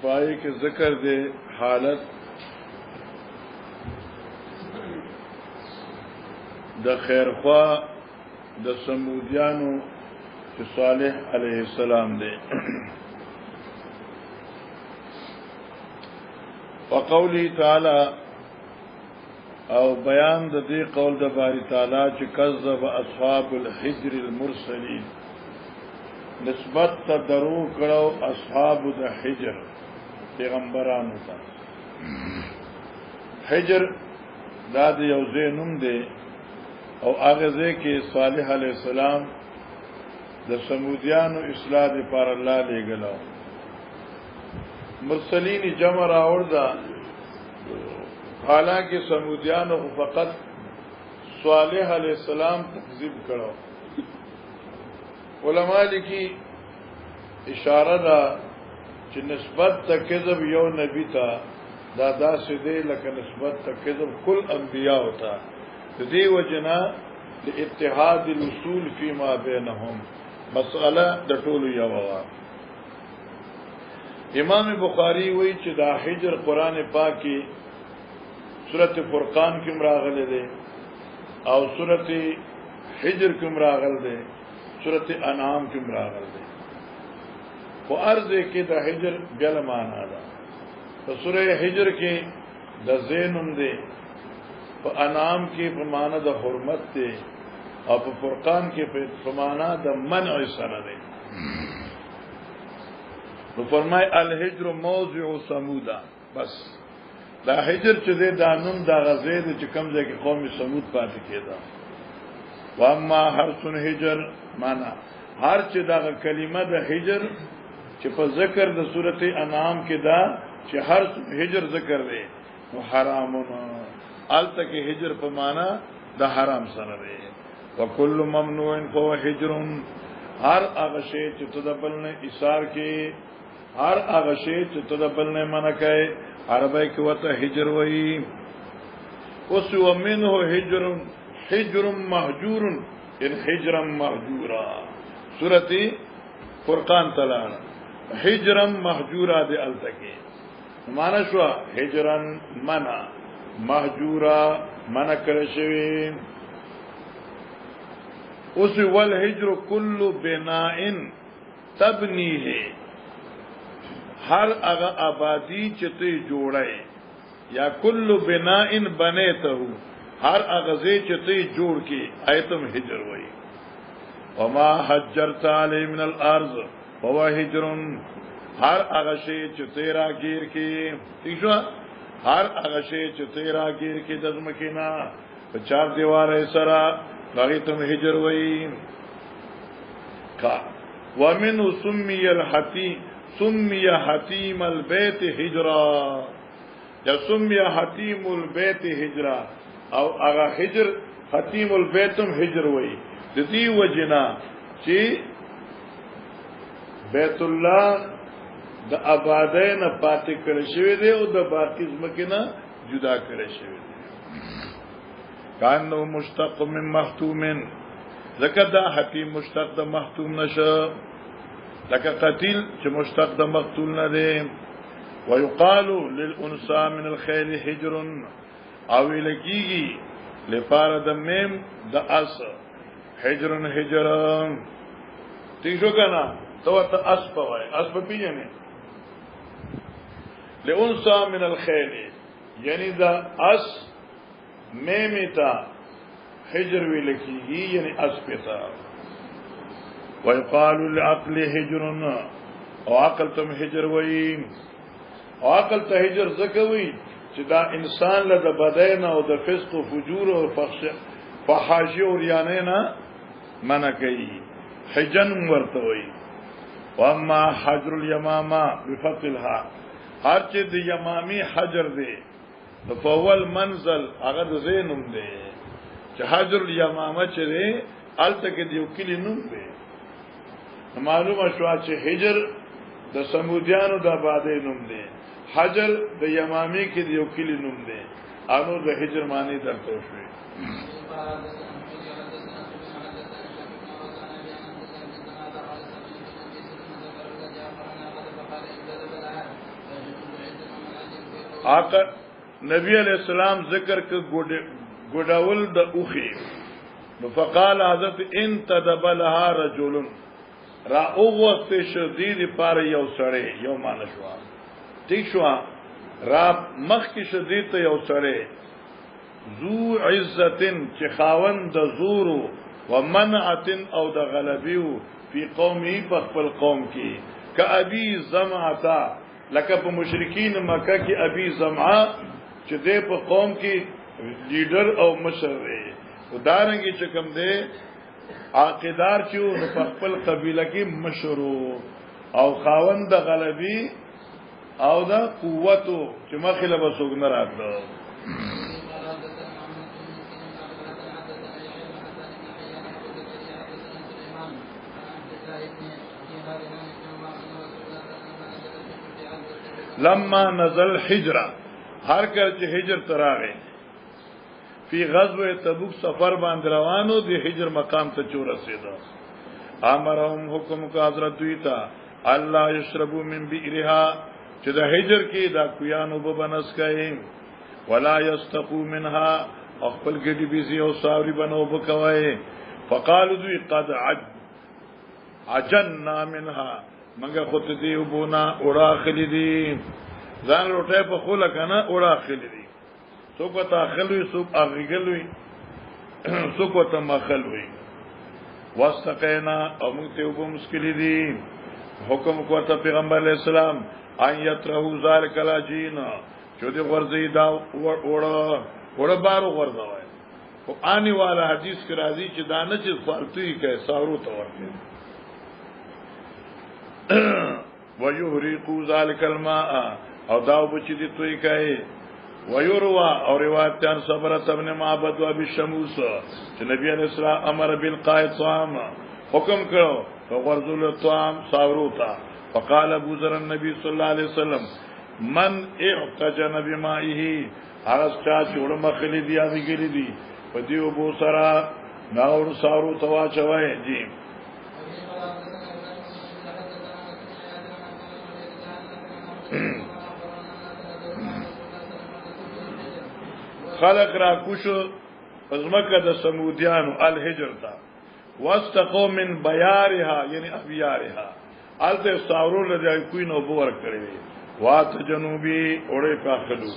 چپائی کے ذکر دے حالت د خیرخوا د سمودیانو چې صالح علیہ السلام دے وقوله تعالی او بیان د دې قول د باری تعالی چې کذب اصحاب الحجر المرسلین نسبت ته درو کړو اصحاب د حجر پیغمبرانو ته حجر دا د یو ځای نوم دی او هغه ځای کې صالح علیہ السلام د سمودیانو اصلاح لپاره الله لګلو مرسلین جمع راوړدا حالانکه سمودیانو فقط صالح علیہ السلام تکذیب کړو علماء لیکي اشاره ده چې نسبت ته کذب یو نبی ته دا داسې دی لکه نسبت ته کذب کل انبیاء ہوتا د دې وجنا د اتحاد الاصول فيما بينهم مسأله د ټولو یو وا امام بخاری وایي چې دا حجر قران پاک کې سورۃ فرقان کې راغله ده او سورۃ حجر کې راغله ده سورۃ انعام کې راغله ده او ارزه کې د حجر بل معنا ده په سورۃ حجر کې د زینم ده په انعام کې په معنا د حرمت ده او په فرقان کې په معنا د منع سره ده نو فرمای الحجر موضع ثمود بس دا حجر چې د دانون د غزې د کم ځای کې قوم ثمود پاتې کېدا واما حرسن حجر معنا هر چې دا کلمه د حجر چې په ذکر د سورته انعام کې دا چې هر حجر ذکر دی نو حرامونه الته کې حجر په معنا د حرام سره دی وکل ممنوع فهو حجر هر هغه شی چې تدبل نه ایثار کې هر هغه شی چې تدبل نه منع کوي عربی کې وته حجر وایي اوس ومنه حجر مهجور ان حجرا مهجورا سورتی فرقان تلان حجرا مهجورا دی التکی معنا شو حجرا منع مهجورا منع کړی شوی اوس ول حجر کل بناء تبنیه هر هغه آبادی چې ته جوړای یا کل بناء بنیته هر هغه ځای چې ته جوړ کی ایتم حجر وای وما حجرت علی من الارض هو حجر هر هغه شی چې ته راګیر کی تیشو هر هغه شی چې ته راګیر کی د زمکینا په چار دیواره سره هغه ته حجر وای کا ومن سمی الحتی سمی حتیم البیت حجرا یا سمی حتیم البیت حجرا او هغه حجر حتیم البیتم حجر وای د دې وجنا چې بیت الله د آبادین پاتې کړی شوی دی او د باقی ځمکې جدا کړی شوی دی کانو مشتق من محتوم لکه دا حتیم مشتق د محتوم نشه لکه قتیل چې مشتق د مقتول نه دی ويقال للانثى من الخيل حجر او لکیږي لپاره د میم د اس حجر حجر تیشو کنا تو ته اس په وای اس په پیژنې لانثى من الخيل یعنی دا اس میمتا حجر وی لکیږي یعنی اس پتا ويقال للعقل حجر او عقل تم حجر وای او عقل ته حجر زکوي چې دا انسان له د بدن او د فسق او فجور او فحاشی او ریانه نه منع کوي حجن ورته وای واما حجر اليمامه بفتحها هر چې د یمامی حجر دی د فول منزل هغه د زینوم دی چې حجر الیمامه چې دی الته کې یو کلی نوم دی معلومه شو چې حجر د سمودیانو د آبادی نوم دی حجر د یمامی کې یو کلی نوم دی انو د حجر معنی درته شوی آقا نبی علیہ السلام ذکر که گوڑاول دا اوخی فقال حضرت انتدب لها رجل را اوغوست شدید پار یو سڑے یو مانشوا ٹھیک شوا را مخ کی شدید یو سڑے ذو عزتن چی خاون دا زورو و منعتن او دا غلبیو فی قومی بخفل قوم کی که ابی زمعتا لکه په مشرکین مکه کې ابي زمعه چې د په قوم کې لیډر او مشر دی ودارنګي چې کوم دی عقیدار چې نو په خپل قبيله کې مشرو او خاوند غلبي او د قوتو چې مخله به څوک نه راځي لما نزل حجر هر کله چې حجر تراغه فی غزوه تبوک سفر باندې روانو دی حجر مقام ته چور رسیدا امرهم حکم کا حضرت دویتا الله یشربوا من بئرها چې د حجر کې دا کویانو به بنس کای ولا یستقوا منها خپل ګډي بيزي او ساوري بنو بکوي فقالوا دوی قد عجننا منها منګه خود دې وبونا اورا خلیدي ځان روټه په خوله کنه اورا خلیدي څوک ته خلوي څوک اغیګلوي څوک ته مخلوي واستقینا او موږ ته وبو مشکل دي حکم کوته پیغمبر علیہ السلام ان یترهو ذالک الاجین چې دې ورزي دا وړه بارو ورځوي او اني والا حدیث کې راځي چې دانه چې فالتوي کوي ساورو ته ورته ويهريقوا ذلك الماء او داو بچی دی توی کئی ويروا او روایت تان صبرت ابن معبد و ابی شموس چې نبی علیہ السلام امر بالقائد طعام حکم کرو فغرزل الطعام ساوروتا فقال ابو ذر النبي صلی اللہ علیہ وسلم من اعتجن بمائه هغه چا چوڑ مخلی دی آدھی گلی دی پدیو بو سرا ناور ساوروتا واچوائی جی خلق را کوشو پزمکه د سمودیانو الحجر تا واستقوا من بیارها یعنی ابیارها الته ساورو لږه کوی نو بور کړی وات جنوبی اورې پاخلو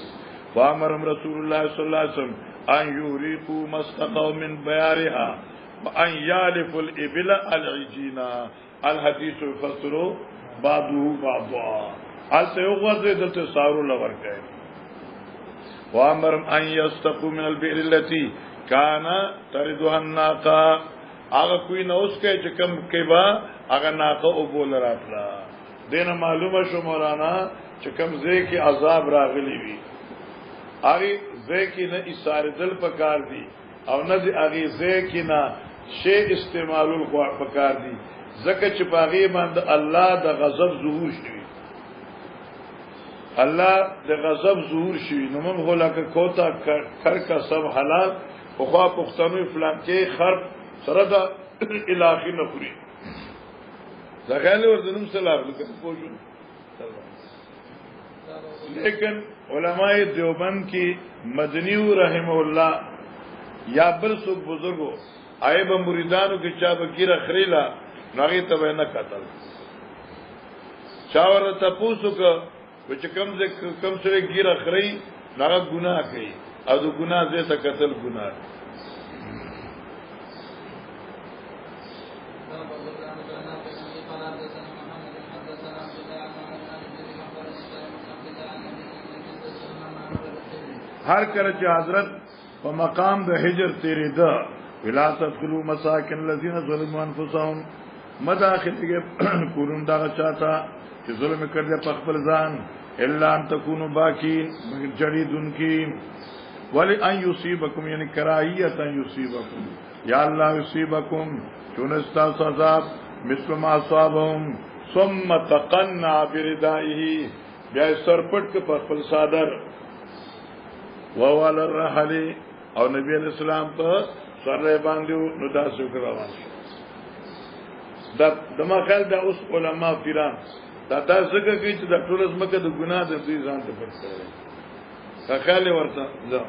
وامرم رسول الله صلی الله علیه وسلم ان یوریقوا مستقوا من بیارها وان یالف الابل العجینا الحديث يفسر بعضه بعضا الته یو غوځي دلته ساورو لور کوي وامرم ان یستقوا من البئر التي كان تردها الناقه هغه کوی نو اوس کې چې کم کې با هغه ناقه او بول راتلا دینه معلومه شو مولانا چې کم ځای کې عذاب راغلی وي هغه ځای کې نه ایثار دل پکار دي او نه دي هغه ځای کې نه شی استعمالول خو پکار دي زکه چې باغی باندې الله د غضب ظهور شي الله د غضب ظهور شي نو موږ غلکه کوتا کر کا سب حلال خو خوا پښتنو فلان کې خرب سره د الهی نخوري ځکه ورته سلام لکه پوجو لیکن علماء دیوبند کی مدنی رحمه الله یا بل څوک بزرګو ایب مریدانو کې چا بکیره خریلا ناغي ته نه قتل چاور ته پوسو که چې کم سره ګیره خری ناغه ګناه کوي او د ګناه زې څخه قتل ګناه هر کله چې حضرت په مقام د هجر تیرې ده ولاست کلو مساکن الذين ظلموا انفسهم مداخله کورون دا چاته چې ظلم کړل په خپل ځان الا ان تكونوا باکین جریدن کی ولی ان یصيبکم یعنی کراهیت ان یصيبکم یا الله یصيبکم چونستا عذاب مثل ما اصابهم ثم تقنع بردائه بیا سرپټ په خپل صادر ووال الرحل او نبی علیہ السلام په سره باندې نو دا څوک روان دا دما خل دا اوس علما پیران دا څنګه کوي چې د ټول زمکه د ګناه د دې ځان ته پټ کړي فخالي ورته لا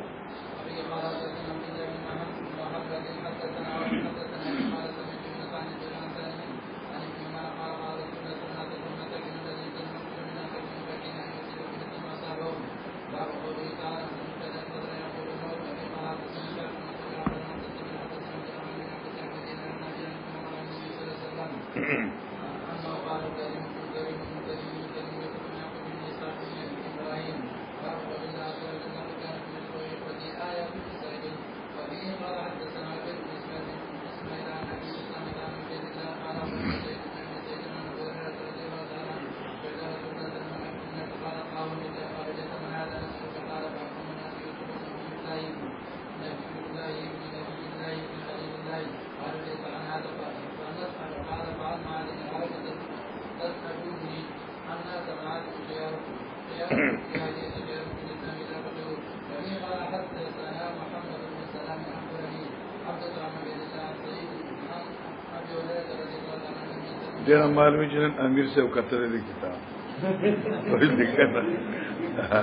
دینا معلومی جنن امیر سے وکتل دی کتاب وہی لکھنا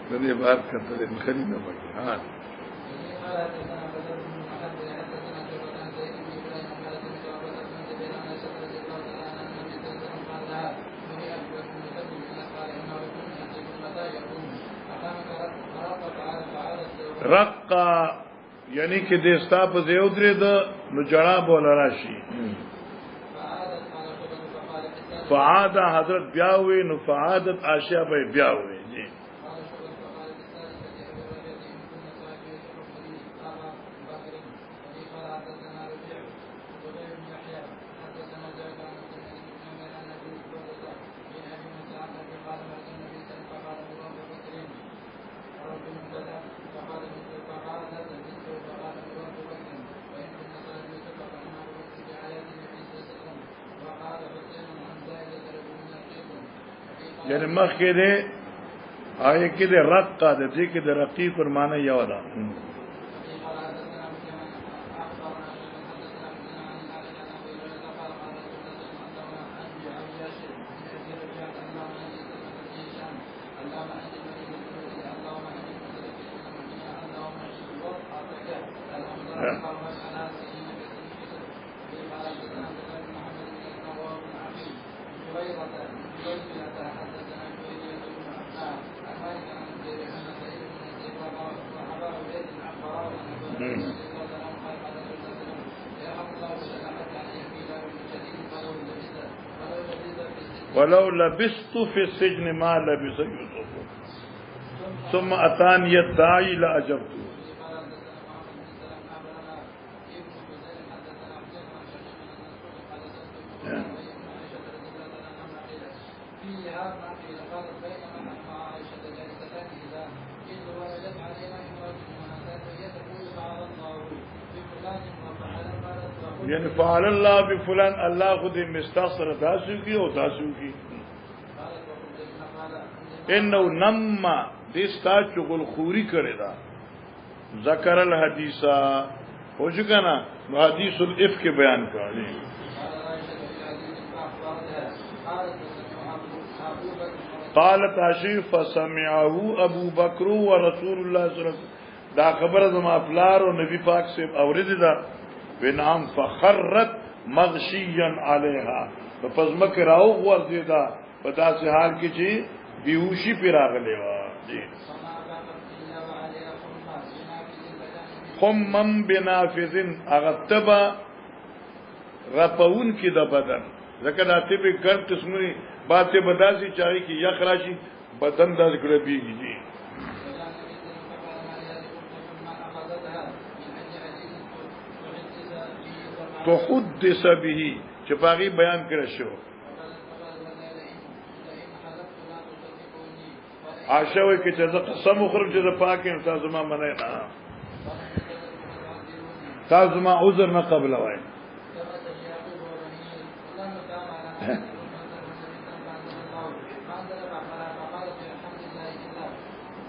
دنیا بات کتل خلی نہ بگی ہاں رقا یعنی کہ دیستا پا زیو درے دا نو جڑا بولا راشی فعادہ حضرت بیاوے نو فعادت آشیا بھائی بیاوے جی یعنی مخ کې دې آیه کې دې رقا دې کې دې رقیق پر معنی یو ده ولو لبست في السجن ما لبس يوسف ثم أتاني الداعي لأجبته یعنی فعل اللہ بفلان اللہ خود مستاثر داسو کی او داسو کی انه نما دستا چغل خوری کرے دا ذکر الحدیثا ہو چکا نا حدیث الافک کے بیان کا قالت عشیف فسمعه ابو بکر ورسول الله صلی اللہ علیہ وسلم دا خبر زما افلار و نبی پاک سے اورید دا ونعم فخرت مغشیا علیها فپزمک راو ورزیدا پتا سے حال کی چی بیهوشی پی راغلے وا جی خمم بنافذن اغتبا رپون کی دا بدن ذکر آتے پہ گرد قسمی باتیں بداسی چاہی کی یخ راشی بدن دا ذکر بیگی جی تحدث به چپاغی بیان کرشو عاشوی که چه قسم اخرم چه پاکیم تازما منای نا تازما عذر نا قبل وائی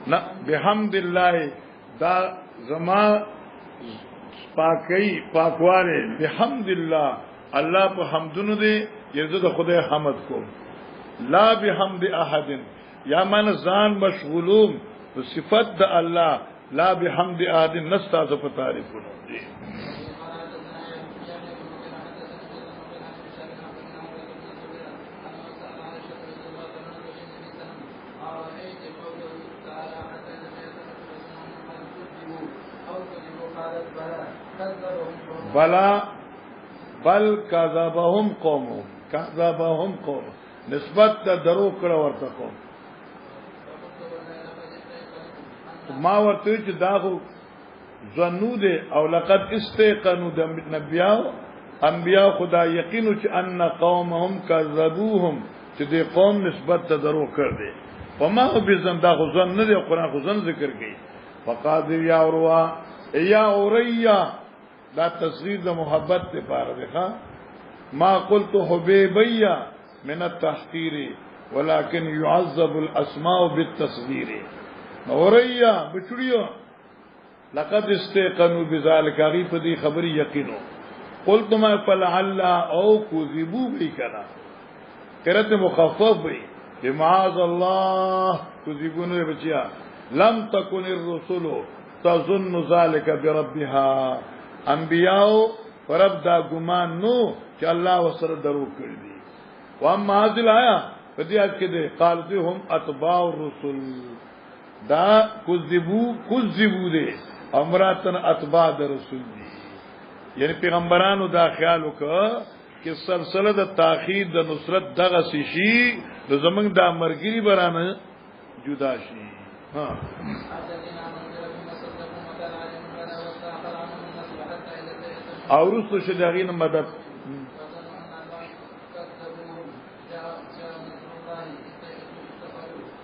نا بحمد اللہ دا زما پاکی پاکوارے بحمد اللہ اللہ پا حمدنو دے یزد خدا حمد کو لا بحمد احد یا من ځان مشغولوم صفت د الله لا بحمد احد نستا ز په تعریفونو دي بلا بل کذبهم قوم نسبت د درو کړه ورته قوم ما ورته چې داغو ظنو دي او لقد استيقنوا د انبیاء خدا یقینو چې ان قومهم کذبوهم چې د قوم نسبت د درو کړ دي وما بزن داغو ظن نه دي قرآن خو ظن ذکر کوي فقادر یا اوروا یا اوریا دا تصغیر د محبت ته پاره ده ما قلت حبیبیا من التحقیر ولكن يعذب الاسماء بالتصغير اوریا بچړیو لقد استيقنوا بذلك غي په دې خبري یقینو قلت ما فلعل او كذبوا بكنا قرات مخفف وي بمعاذ الله كذبون بچیا لم تكن الرسل تظن ذلك بربها انبیاء رب دا ګمان نو چې الله وسره درو کړی دي و اما ذل آیا په دې کې ده قالتهم اتباع الرسل دا کذبو دي امراتن اتباع الرسل دي یعنی پیغمبرانو دا خیال وکړه چې سلسله د تاخیر د نصرت دغه شي د زمنګ د مرګري برانه جدا شي ها او رسو شداغین مدد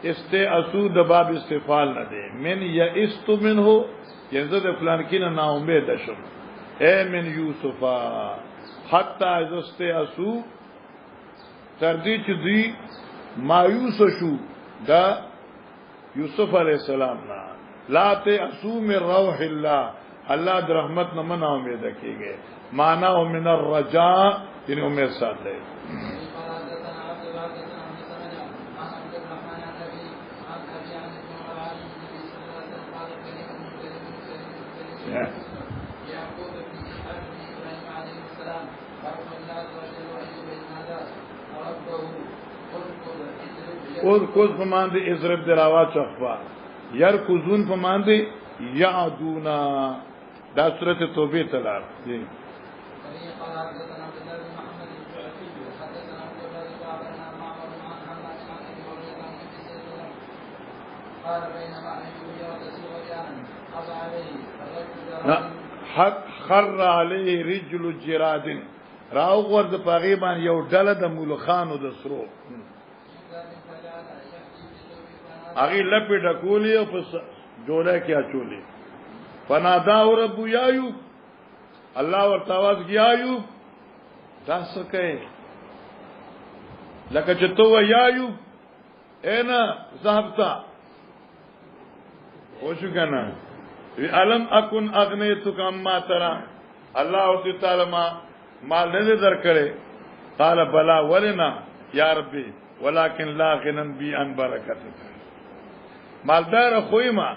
استعصو د باب استفال نه ده من یئست منه یزد فلان کین نا امید شم اے من یوسف حتا از استعصو تر دې چې دی مایوس شو دا یوسف علیہ السلام نا لا تعصو من روح الله الله د رحمت نه منا امید کیږي معنا او من الرجاء یعنی امید ساتي کوز پماند ازرب دراوا چخوا يركزون پماند يعدونا دا سورۃ توبه تلار جی خر علیه رجل جراد راو ورد پاغیبان یو ډله د مولخانو د سرو اغي لپی ډکولی او پس جوړه کې اچولی فنادا رب یا ایوب الله ورته आवाज کیا ایوب تاسو کوي لکه چې تو یا ایوب اینا ذهبتا وشو کنه علم اكن اغنيتك اما ترى الله تعالی ما مال نه درکړي قال بلا ولنا یا ربي ولكن لا غنن بي عن برکتك مالدار خویما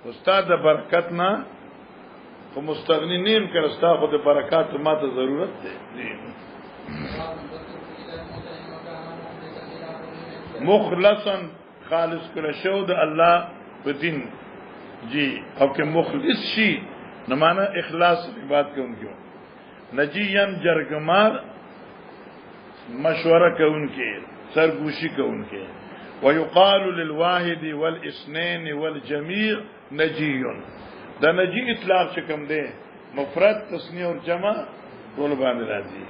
استاد برکت نه خو مستغنی نیم کړه استاد خو د برکات ما ته ضرورت دی مخلصا خالص کړه شو د الله په دین جی او کہ مخلص شی نمانا اخلاص کی بات کہ ان کیوں نجیان جرگمار مشورہ کہ ان کے سرگوشی کہ ان کے ويقال للواحد والاثنين والجميع نجی دا نجی اطلاق شکم دے مفرد تثنیہ اور جمع طول باندې راځي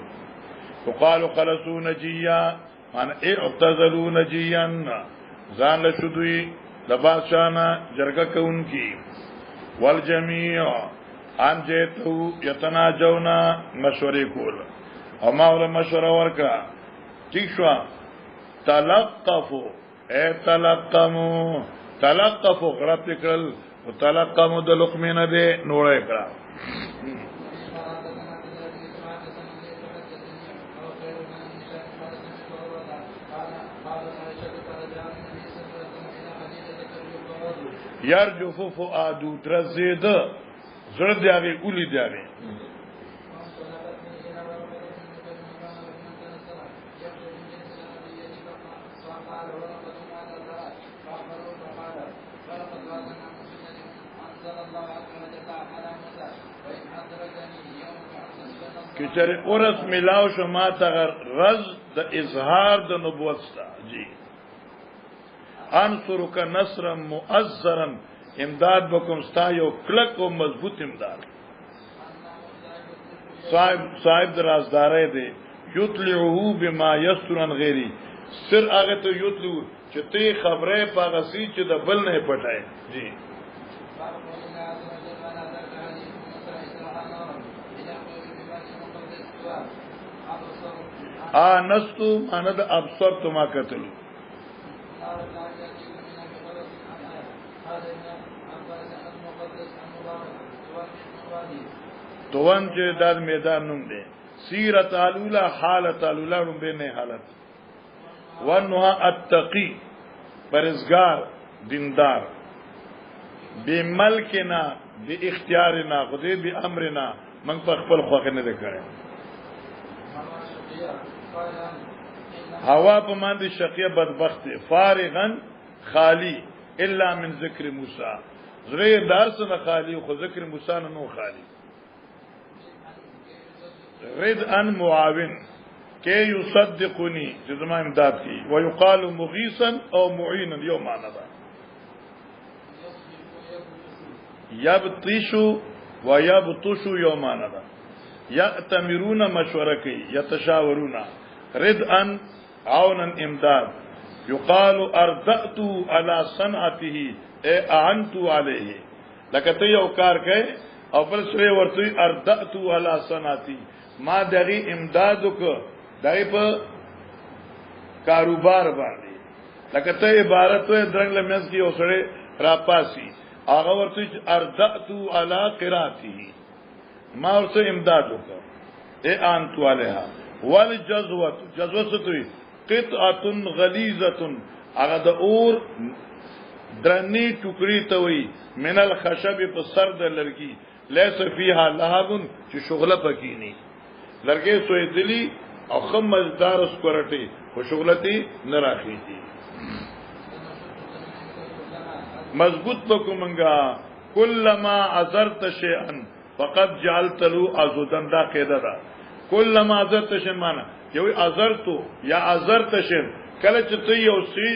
وقال خلصوا نجیا معنی اعتزلوا نجیا ځان له شذوی لباسانا جرگا کون کی والجمیع انجیتو یتناجونا مشوری کول او ماولا مشوره ورکا ٹھیک شوا تلقفو اے تلقفو غرب اکرل و تلقمو دا لقمین دے نوڑا اکرا یرجف فؤادو درزید زړه دی هغه اولی دی هغه کہ چرے اورس ملاو شما تغر رز د اظہار د نبوت ستا جی انصرک نصرا مؤزرا امداد بکم ستا یو کلک و مضبوط امداد صاحب درازدارے دے یطلعه بما یستر عن غیری سر آگے تو یطلعو چتی خبریں پاغسی چی دا بل نہیں پٹائے جی آنستو ماند ابصرت ما قتلو توان چه داد میدان نم دے سیرت علولا حالت علولا نم بے نئے حالت ونہا اتقی پرزگار دیندار بے ملکنا بے اختیارنا خودے بے امرنا منگ پا خپل خواقی ندے کرے ہوا پا ماندی شقیہ بدبخت فارغن خالی الا من ذکر موسیٰ زرے دار سن خالی خو ذکر موسیٰ نو خالی رد ان معاون کہ یصدقنی جزما امداد کی ویقال مغیثا او معینا یو معنی دا یبطشو ویبطشو یو معنی دا یأتمرون مشورکی یتشاورون رد ان عونا امداد یقال اردأتو علی صنعته اے اعنتو علیه لکتا یو کار کئے او بل سوے ورطوی اردأتو علی صنعتی ما دغی امدادو که دغی پا کاروبار باندی لکتا عبارتو درنگ لمنز کی اوسڑے راپاسی آغا ورطوی اردأتو علی قراتی ما ورطو امدادو که اے اعنتو علیها والجزوت جزوت ستوی قطعة غلیظة اغا دا اور درنی ٹکری توی من الخشب پا سرد لرگی لیس فیها لہبن چی شغلہ پکینی لرگے سوی دلی او خم مزدار اسکورٹی و شغلتی نراخی تھی مضبوط بکو منگا کلما عذرت شیئن فقد جعلت لو عزودن دا قیدہ دا کلما عذرت شیئن مانا یوی عذرتو یا عذرت شیئن کلچ تی یو سی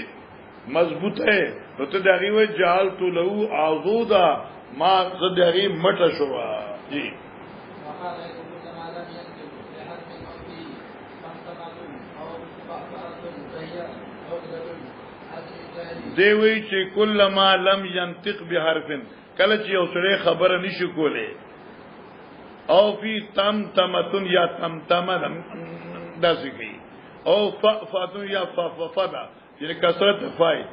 مضبوط ہے تو تداغی وی جعلتو لو عزودا ما تداغی مٹا شوا جی دیوی چی کل ما لم ینطق بحرفن کلچ یو سڑے خبر نشو کولے او فی تمتمتن یا تمتمن دا سکی او فاتن یا فدا یعنی کسرت فائی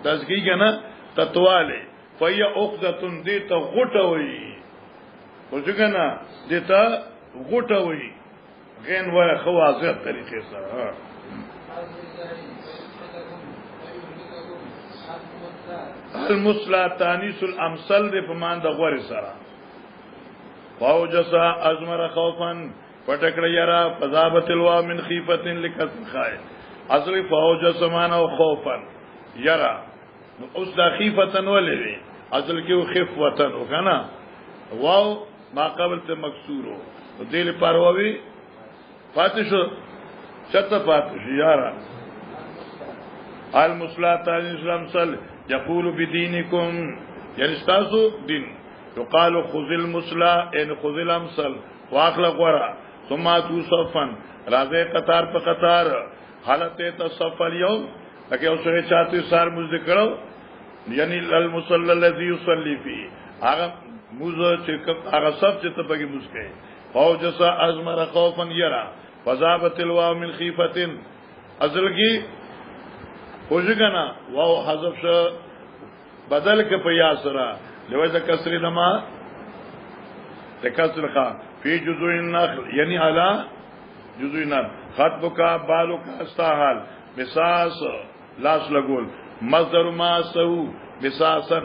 دا سکی کنا تطوالے فیا اقدتن دیتا غٹوئی خوشو کنا دیتا غٹوئی غین وی خوازیت طریقے سا المسلا تانیس الامثل دے پمان دا غور سرا فاوجسا ازمر خوفن پٹکڑ یرا فضابت الوا من خیفت لکسن خائے اصلی فاوجسا مانا خوفن یرا اس دا خیفتن ولی وی اصل کیو خفوتن ہو کنا واو ما قبل تے مکسور ہو دیل پارواوی فاتشو چتا فاتشو یارا المسلا تانیس الامثل یقول بدینکم یعنی استاسو دین یقال خذ المسلا ان خذ الامثل واخلق ورا ثم اتو صفا راځه قطار په قطار حالت تصف اليوم لکه اوسه چاته سار مزد کړو یعنی المصلى الذي يصلي فيه هغه موزه چې هغه صف چې ته پکې مسکه او جسا ازمر خوفا يرى فذابت الواو من خيفه اصل کی خوشگنا واو حذف شو بدل کے پیاسرا لوجہ کسر نما تکسر خا فی جزء النخل یعنی علا جزء النخل خطب کا بالو کا استحال مساس لاس لگول مصدر ما سو مساسن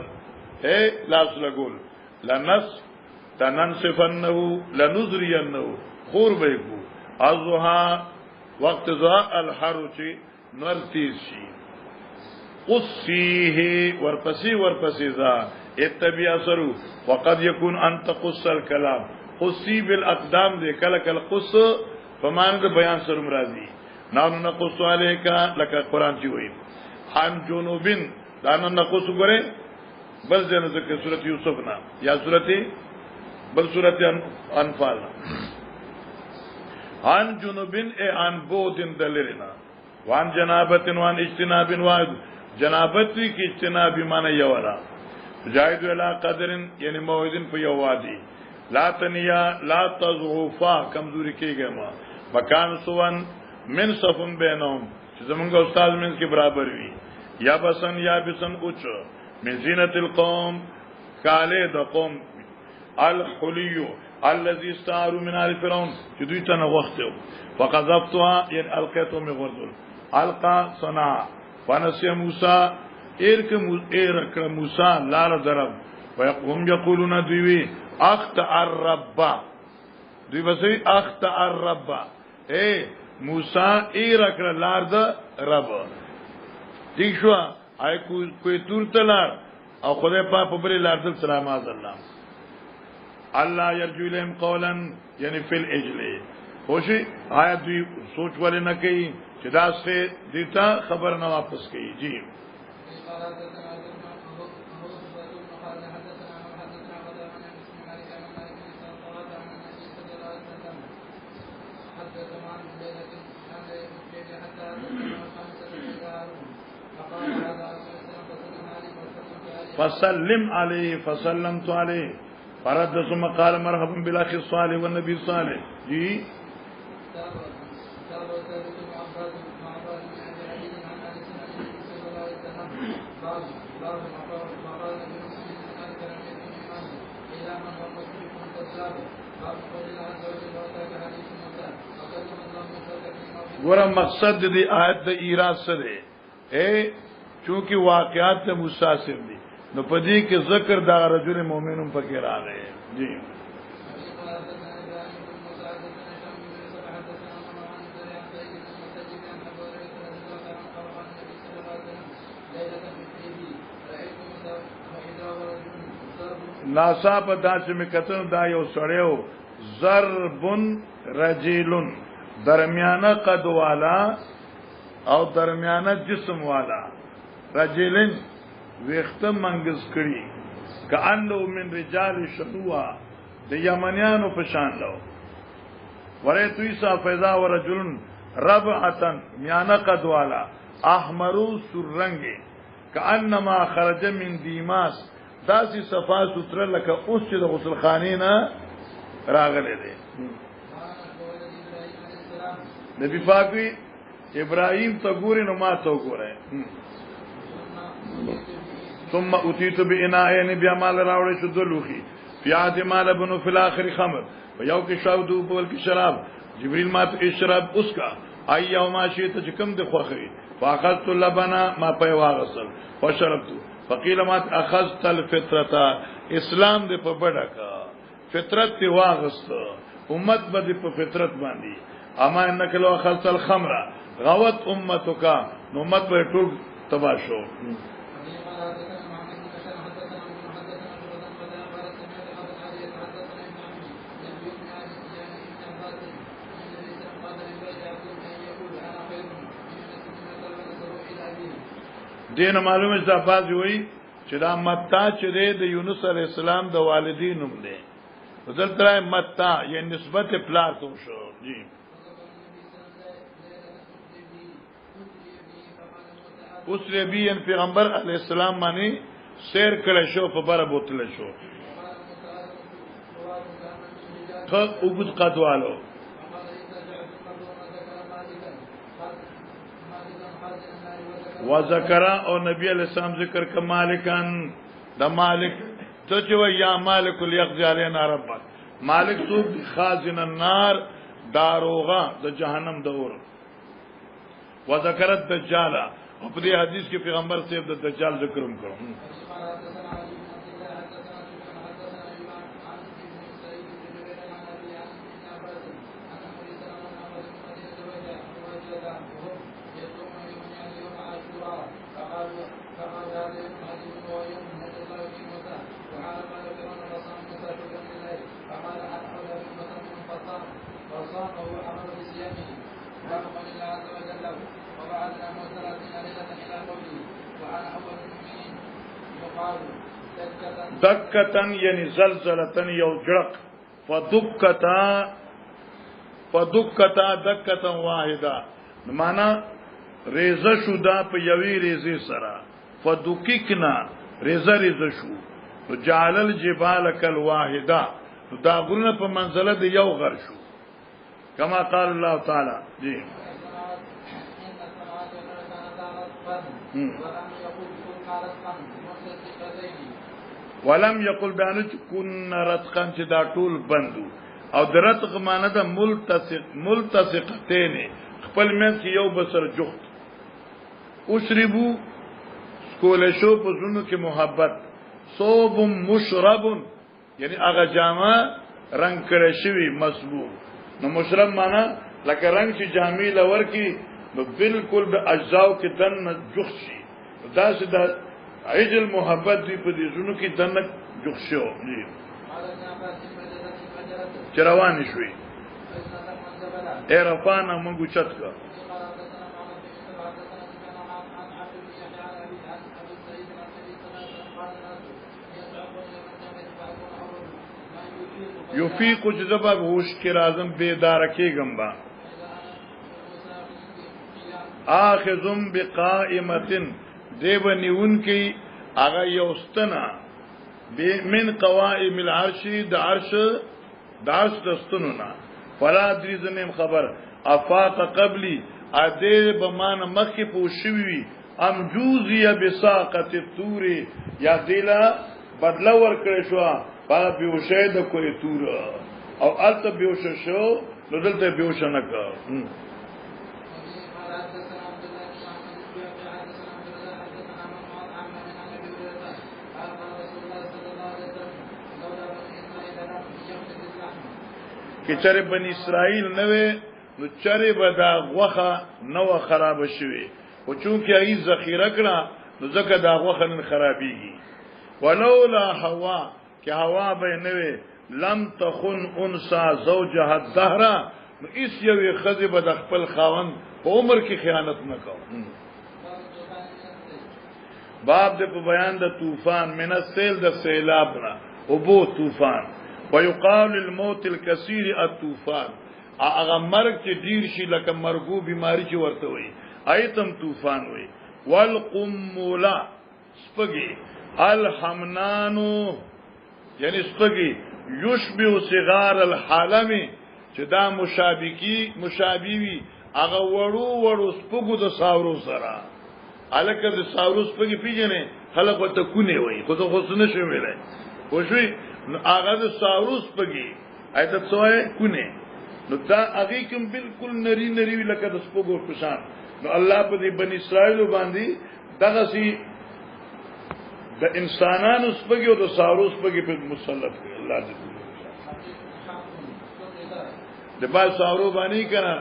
اے لاس لګول لنس تننصفنه لنذرینه خور به کو ازها وقت ذا الحرچ نرتیز شي قصيه ورپسی ذا اتبع اثرو وقد يكون ان تقص الكلام قصي بالاقدام دے کله کله قص فمان د بیان سره مرادي نحن نقص عليك لك قران چی وای عن جنوبن دان نقص غره بل جن ذکر سورۃ یوسف نا یا سورۃ بل سورۃ انفال عن جنوبن اے عن بودن دلرنا وان جنابتن وان اجتناب واحد جنابت کی اجتناب معنی یورا جاهد الى قدر یعنی موعدن په یوادی لا تنیا لا تضعفا کمزوری کیږي ما مکان سوان من صفن بینهم چې زمونږ استاد من کې برابر وي یا بسن یا بسن اوچ من زینت القوم کاله د قوم الحلیو الذي استعاروا من آل فرعون چې دوی ته نغښتو فقذفتها يعني القيتهم غرذل القى صنع فنسي موسى ايرك موسى لا ضرب ويقوم يقولون دوی اخطا الرب دوی بسې اخطا الرب اے موسى ايرك لارد رب دې شو آی کوئی تور تلار او خدای په بری لارد سلام الله الله يرجو لهم قولا یعنی فی الاجل خوشی آیت دوی سوچ والے نہ کہی چې دا سے دیتا خبر نہ واپس کہی جی فسلم علیہ فسلمت علیہ فرد ثم قال مرحبا بالاخ الصالح والنبي الصالح جی گورا مقصد دی آیت دی ایراد سره اے چونکہ واقعات ته مستاثر دي نو پدې کې ذکر دا رجل مؤمنون پکې راغی جی ناصاب داسې می کتن دا یو سړیو ضربن رجلن درمیانه قد والا او درمیانه جسم والا رجلن ویخته منګز کړي کأنه من رجال شنوا د یمنیانو په شان لو ورایت عیسی فیضا ورجلن ربعتن میانه قد والا احمرو سرنګ کأنما خرج من دیماس داسې صفا ستر لکه اوس چې د غسل خانې نه راغله دي نبی پاک ابراهیم ته ګوري نو ما ته ګورای ثم اتيت باناء بیا مال راوړې شو دلوخي پیاد مال بنو فی الاخر خمر ويو کې شاودو بول کې شراب جبريل ما ته شراب اس کا ايو ما شئت چې کوم د خوخي فاخذت اللبنا ما په واغسل وشربت فقيل ما اخذت الفطره اسلام دې په بڑا کا فطرت تی واغست امت به په فطرت باندې اما انک لو اخذت الخمر غوت امتک نو امت به ټول تباشو دین معلومه چې باز وی چې دا متا چې د یونس علی السلام د والدینوم دی بدل تر متا یې نسبت پلار ته شو جی اوس نبی ان پیغمبر علی السلام باندې سیر کړه شو په بار بوتل شو خو وګد قدوالو وذکر او نبی علیہ السلام ذکر ک مالکان د مالک ته چې یا مالک الیقضی علینا ربک مالک سو خازن النار داروغه د جهنم دور وذکر الدجال او په دې حدیث کې پیغمبر صاحب د دجال ذکر هم کړو. دکتن یعنی زلزلتن یو جړق، فدکتا دکتن واحده، معنا ریزه شو دا په یوې ریزه سره، فدککنا ریزه شو، جعل الجبال كالواحده، دا غرونه په منزله د یو غر شو، کما قال الله تعالی. جی ولم یقل بیان کن رتقا چې دا ټول بندو، او د رتق معنی ده ملتصقتين، خپل منځ کې یو بسر جخت، اشربو سکول شو په زونو کې محبت، صوب مشرب یعنی هغه جامه رنگ کړی شوی مسبوق، نو مشرب معنی لکه رنگ چې جامې لور کې نو بالکل به اجزاو کې دن جخت شي، دا چې دا عجل محبت دی په دې زونو کې دنه جوخشو دي چروان شوي ایرفانا منگو چت کا. یفیق جذبہ ہوش کے رازم بیدار کېږم با، آخذم بقائمتن دیو نیون کی آغا یوستنا من قوائم العرش دا عرش دستنونا، فلا دریزنیم خبر افاق قبلی ادیر بمان مخی پوشوی ام جوزی بساقت توری، یا دیلا بدلور کرشوا پاگا بیوشه دا کوئی تور، او علتا بیوشه شو ندلتا بیوشه نکا. کہ چرے بنی اسرائیل نوے نو چرے بدا غوخه نو خراب شوی، او چونکه ای ذخیره کړه نو ځکه دا غوخه نن خرابېږي. ولولا هوا کہ هوا به نوے لم تخن انسا زوجها الدهر، نو اس یوې خزه به د خپل خاوند په عمر کې خیانت نکاو. باب د په بیان د طوفان، من السیل د سیلاب را او بو طوفان، ويقال الموت الكثير الطوفان، اغه مرګ چې ډیر شي لکه مرګو بیماری چې ورته وي ایتم طوفان وي. والقمولا سپګي، الحمنانو یعنی سپګي، یشبه صغار الحلم چې دا مشابهي هغه وړو سپګو د ساورو سره، الکه د ساورو سپګي پیژنې خلک وته کونه وي، خو ته خصنه شوی ویلای خوشوي، نو هغه د ساروس پګي ایت څوې کونه، نو دا هغه کوم بالکل نری وی لکه د سپوږو پشان. نو الله په دې بنی اسرائیل باندې دغه سي د انسانانو سپګي او د ساروس پګي په مسلط کړ الله دې. د با سارو باندې کنه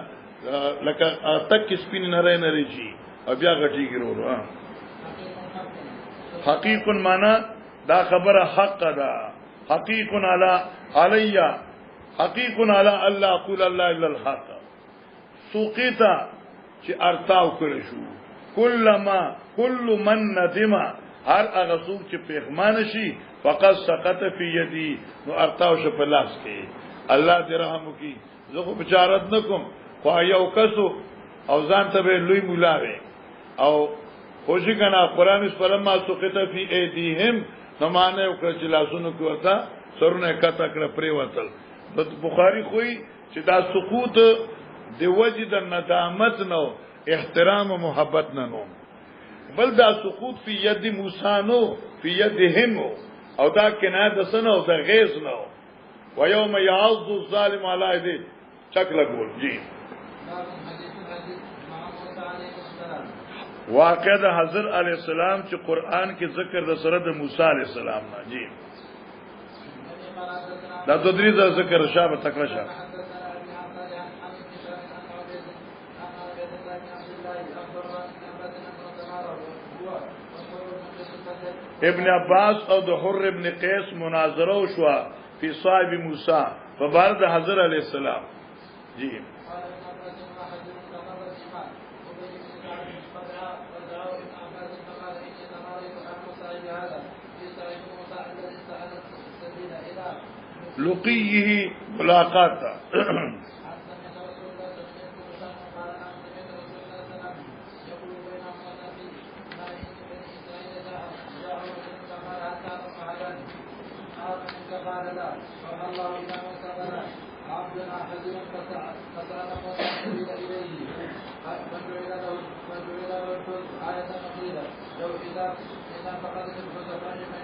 لکه تک سپین نری شي او بیا غټي ګرو. حقیق معنا دا خبره حق ده، حقیق علی حقیق علی الله اقول الله الا الحق، سوقیتا چې ارتاو کړی شو، کل من ندم، هر هغه څوک چې پیغمان شي فقط سقط فی یدی، نو ارتاو شو په لاس کې. الله دې رحم وکي، زه خو بچارت نکوم، خو یو کسو او ځان ته به لوی مولا وي او خوشی کنا قرآن اس فلما سقط فی ایدیهم، نو معنی وکړه چې لاسونو کې ورته سرونه کته کړه پرې وتل. بخاری خوې چې دا سقوط د وجه د ندامت نو، احترام و محبت نو، بل دا سقوط فی ید موسی نو، فی یدهم، او دا کنایه د سنو او د غیظ نو. و یوم یعض الظالم علی یده چک لګول. جی واقع د حضرت علیہ السلام چې قران کې ذکر د سره د موسی علیہ السلام نه جی دا د درې ذکر شابه تکړه شابه ابن عباس او د حر ابن قیس مناظره وشوا فی صاحب موسی فبارد حضرت علیہ السلام جی لقیه ملاقات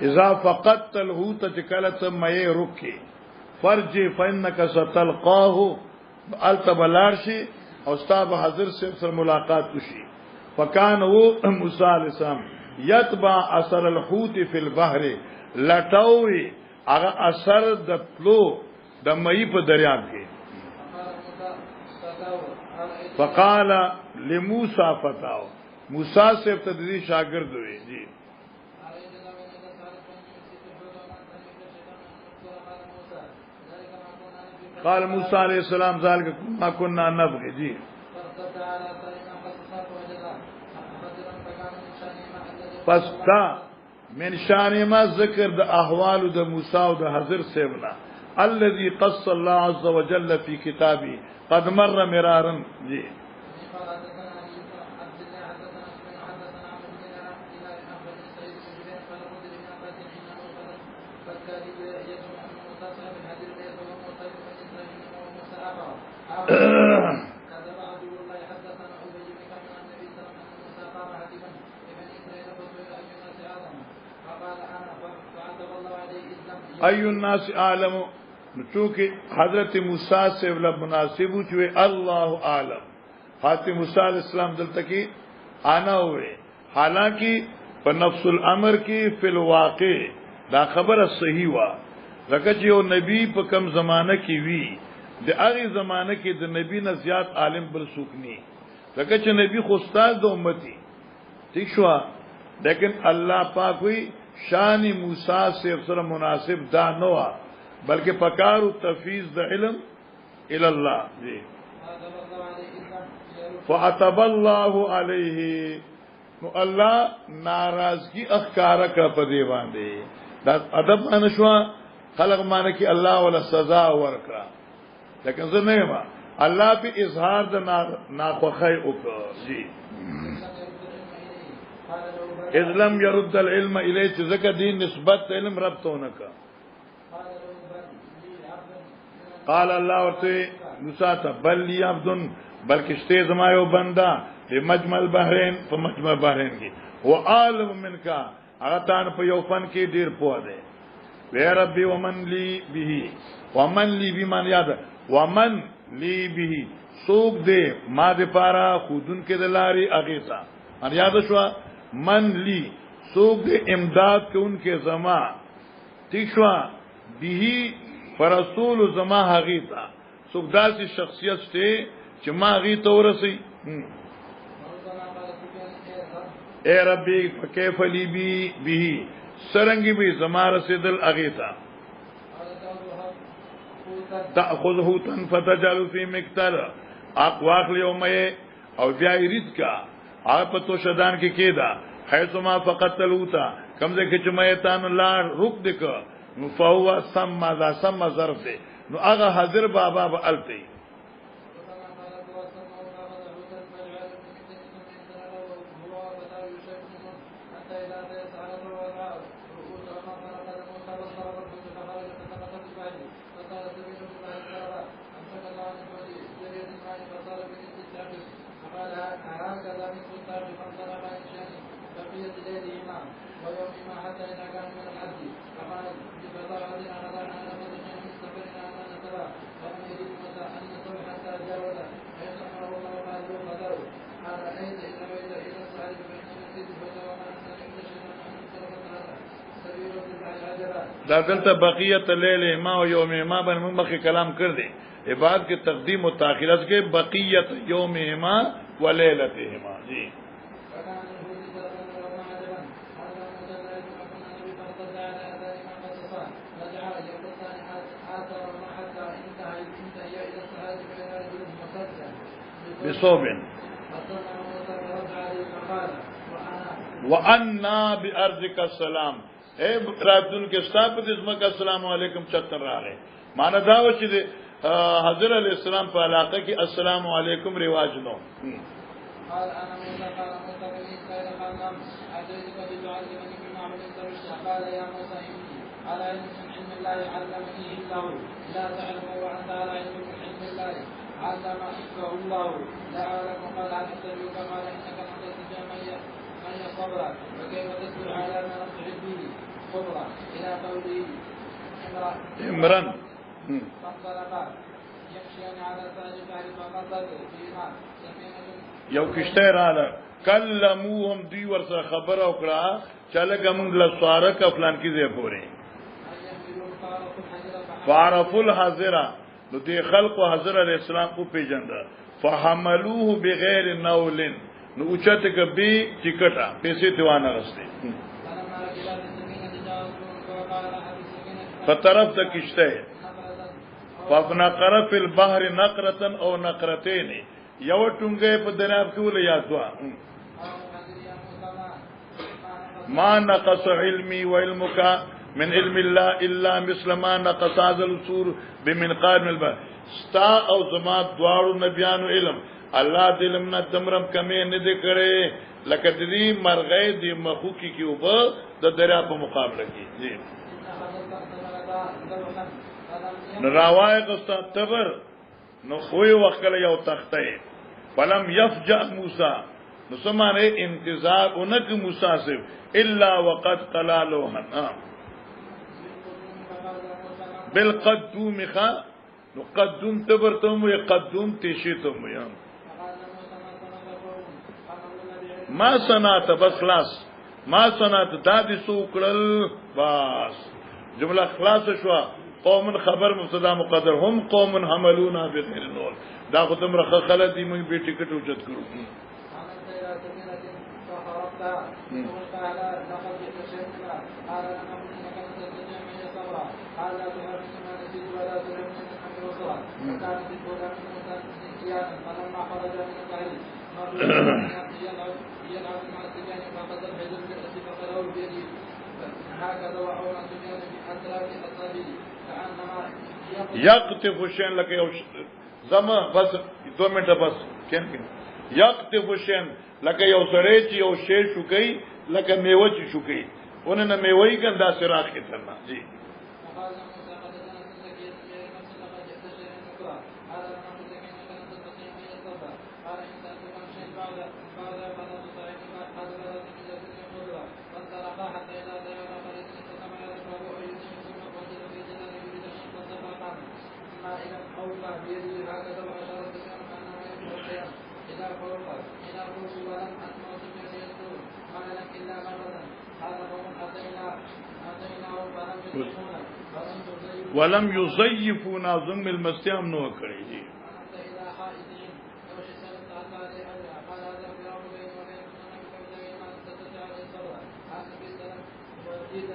اذا فقدت الحوت تکلت مې رکي فرج فانك ستلقاه التبلارشي او استاد حضرت سره ملاقات وشي فكان هو موسی عليه السلام يتبع اثر الحوت في البحر لټوي هغه اثر د پلو د مې په دریاب کې فقال لموسی فتاو موسی سے ابتدی شاگرد ہوئے جی قال موسی علیہ السلام ذلك ما كنا نبغي جی پس تا من شان ما ذکر د احوال د موسی او د حضرت سیبنا الذي قص الله عز وجل في كتابه قد مر مرارا جی ای الناس عالم چونکہ حضرت موسی سے مناسب ہوئے اللہ عالم حضرت موسی علیہ السلام دلته کې انا ہوئے حالانکہ په نفس الامر کې فی الواقع دا خبره صحیح وا لکه چې یو نبی په کم زمانہ کې وی د هغه زمانہ کې د نبی نه زیات عالم بل څوک نه لکه چې نبی خو استاد د امتی ٹھیک شو لیکن الله پاک وی شان موسی سے سره مناسب دا نه وا بلکہ پکارو تفیض د علم الی الله جی فعتب الله علیه نو الله ناراضگی اخکارا کا پدی باندې دا ادب ان شو خلق معنی کی الله ولا سزا ورکا لیکن زه نه ما الله په اظهار د ناخوخی وکړه جی اذ لم يرد العلم الیه ذکر دین نسبت علم رب تو نه کا قال الله ورته موسی ته بل لی عبد بلکې شته زما یو بندا په مجمع البحرین په مجمع البحرین کې هو عالم منک هغه تان په یو فن کې ډیر پوه دی وی ربي ومن لی به ومن لی بمن یاد ومن لی به سوق دے ما دے پارا خودن کې دلاري اگے تا ان یاد شو من لی سوق دے امداد کې ان کې زما ٹھیک شو به فرسول زما هغه تا سوق داسې شخصیت ته چې ما هغه ته ورسي اے ربی کیف لی بی به سرنګي به زما رسیدل هغه تا تاخذه تنفتجل فی مقتل اقواق لیومه او بیا یرید کا هغه په تو شدان کې کېدا حيث ما فقتلوتا کمزه کې چې مې تان لا روک دک نو فهو سم ذا سم ظرف دے نو هغه حاضر بابا به التی دا دلته بقیت لیلهما او یومهما باندې مخکې کلام کړ دي عبادت کې تقدیم او تاخیرات کې بقیت یومهما و لیلتهما جی بصوبن وانا بارضک السلام اے راتون کې ستاسو د اسمه کا السلام علیکم چتر راغې معنا دا و چې حضرت علیہ السلام په علاقه کې السلام علیکم رواج نو قال انا متقال متقین خیر خلم ادعوك بتعلمني مما علمت رشدا قال يا موسى اني على علم من علم الله علمني الله لا تعلم وانت على علم من علم الله علمك الله لا اعلم قال عن السبيل قال انك لن تستطيع من صبرا وكيف تصبر على ما لم تحب به صبرا الى قوله عمران فانطلقا يمشيان على ساج البحر فقصد فيما سفينه یو کشته رااله کلموهم دی ورسره خبره وکړه چې لکه موږ له سواره ک فلان کې ځای پورې فعرفوا الحذره نو دې خلق حضرت علیہ السلام کو پیژند فحملوه بغیر نول نو اوچته ک به ټیکټه پیسې دیوانه رسته فطرف د کشته فنقر فی البحر نقرة او نقرتين یو ټونګه په دریاب کې ول یا دوا ما نقص علمي وعلمك من علم الله الا مثل ما نقص هذا السور بمنقار من البحر ستا او زما دوارو نبيانو علم الله دې علم نه تمرم کمې نه دې کړې لکه دې مرغې دې مخوکی کې وب د دریاب په مقابله کې جی نراوای قستا تبر نو خوې وکړه یو تخته فلم يفجأ موسی نو سمانه انتظار اونک موسی سے الا وقد قلالوها بالقدوم خا نو قدوم تبرتم و قدوم تشیتم یا ما صنعت بس خلاص ما صنعت دادی سو کړل بس جمله خلاص شو قوم خبر مبتدا مقدر هم قوم حملونا بغیر نور دا خدام رخه خلک دی موږ به ټیکټ اوچت کړو یقطف شین لکه یو زما بس 2 منټه بس کین یقطف شین لکه یو سره چې یو شی شوکې لکه میوه چې شوکې ونه نه میوه ګندا سراخ کې ترنا جی ولم يضيفونا ضم المستيام نو کړی دي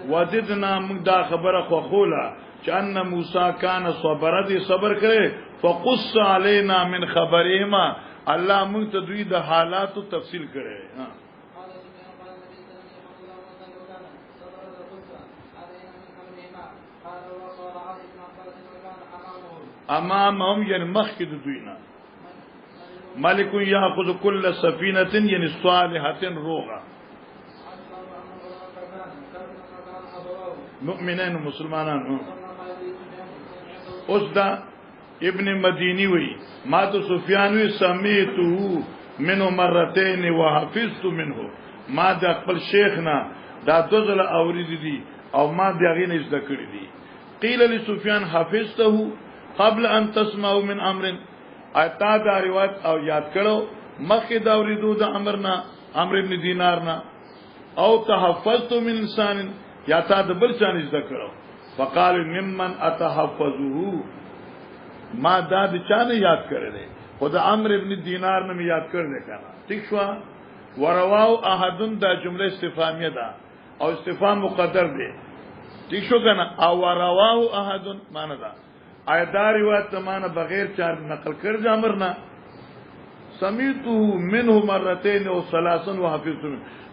وددنا موږ دا خبره خو خوله چې ان موسی کان صبر دي صبر کړي فقص علينا من خبرهما الله موږ ته دوی د حالاتو تفصیل کړي امامهم یعنی مخکې د دوی نه ملک یاخذ کل سفینه یعنی صالحه روغه مؤمنان مسلمانان اوس دا ابن مدینی وی ما تو سفیان وی سمیته منه مرتين وحفظت منه ما د خپل شیخ نه دا دوزله اورید دي او ما دغه نه زده کړی دي قیل لسفیان حفظته قبل ان تسمعوا من امر اتا دا روایت او یاد کړو مخه دا اوریدو د امرنا امر ابن دینارنا او تحفظت من انسان یا تا د بل چانه زده کړو فقال ممن اتحفظه ما دا د چانه یاد کړی دی خود عمرو ابن دینار نه یاد کړی کنه ٹھیک شو ورواو احدن دا جمله استفهامیه ده او استفهام مقدر دی ٹھیک شو کنه او ورواو احدن معنی ده ایدا روایت معنا بغیر چار نقل کړ جامر نه سمیتو منه مرتين او ثلاثا وحفظت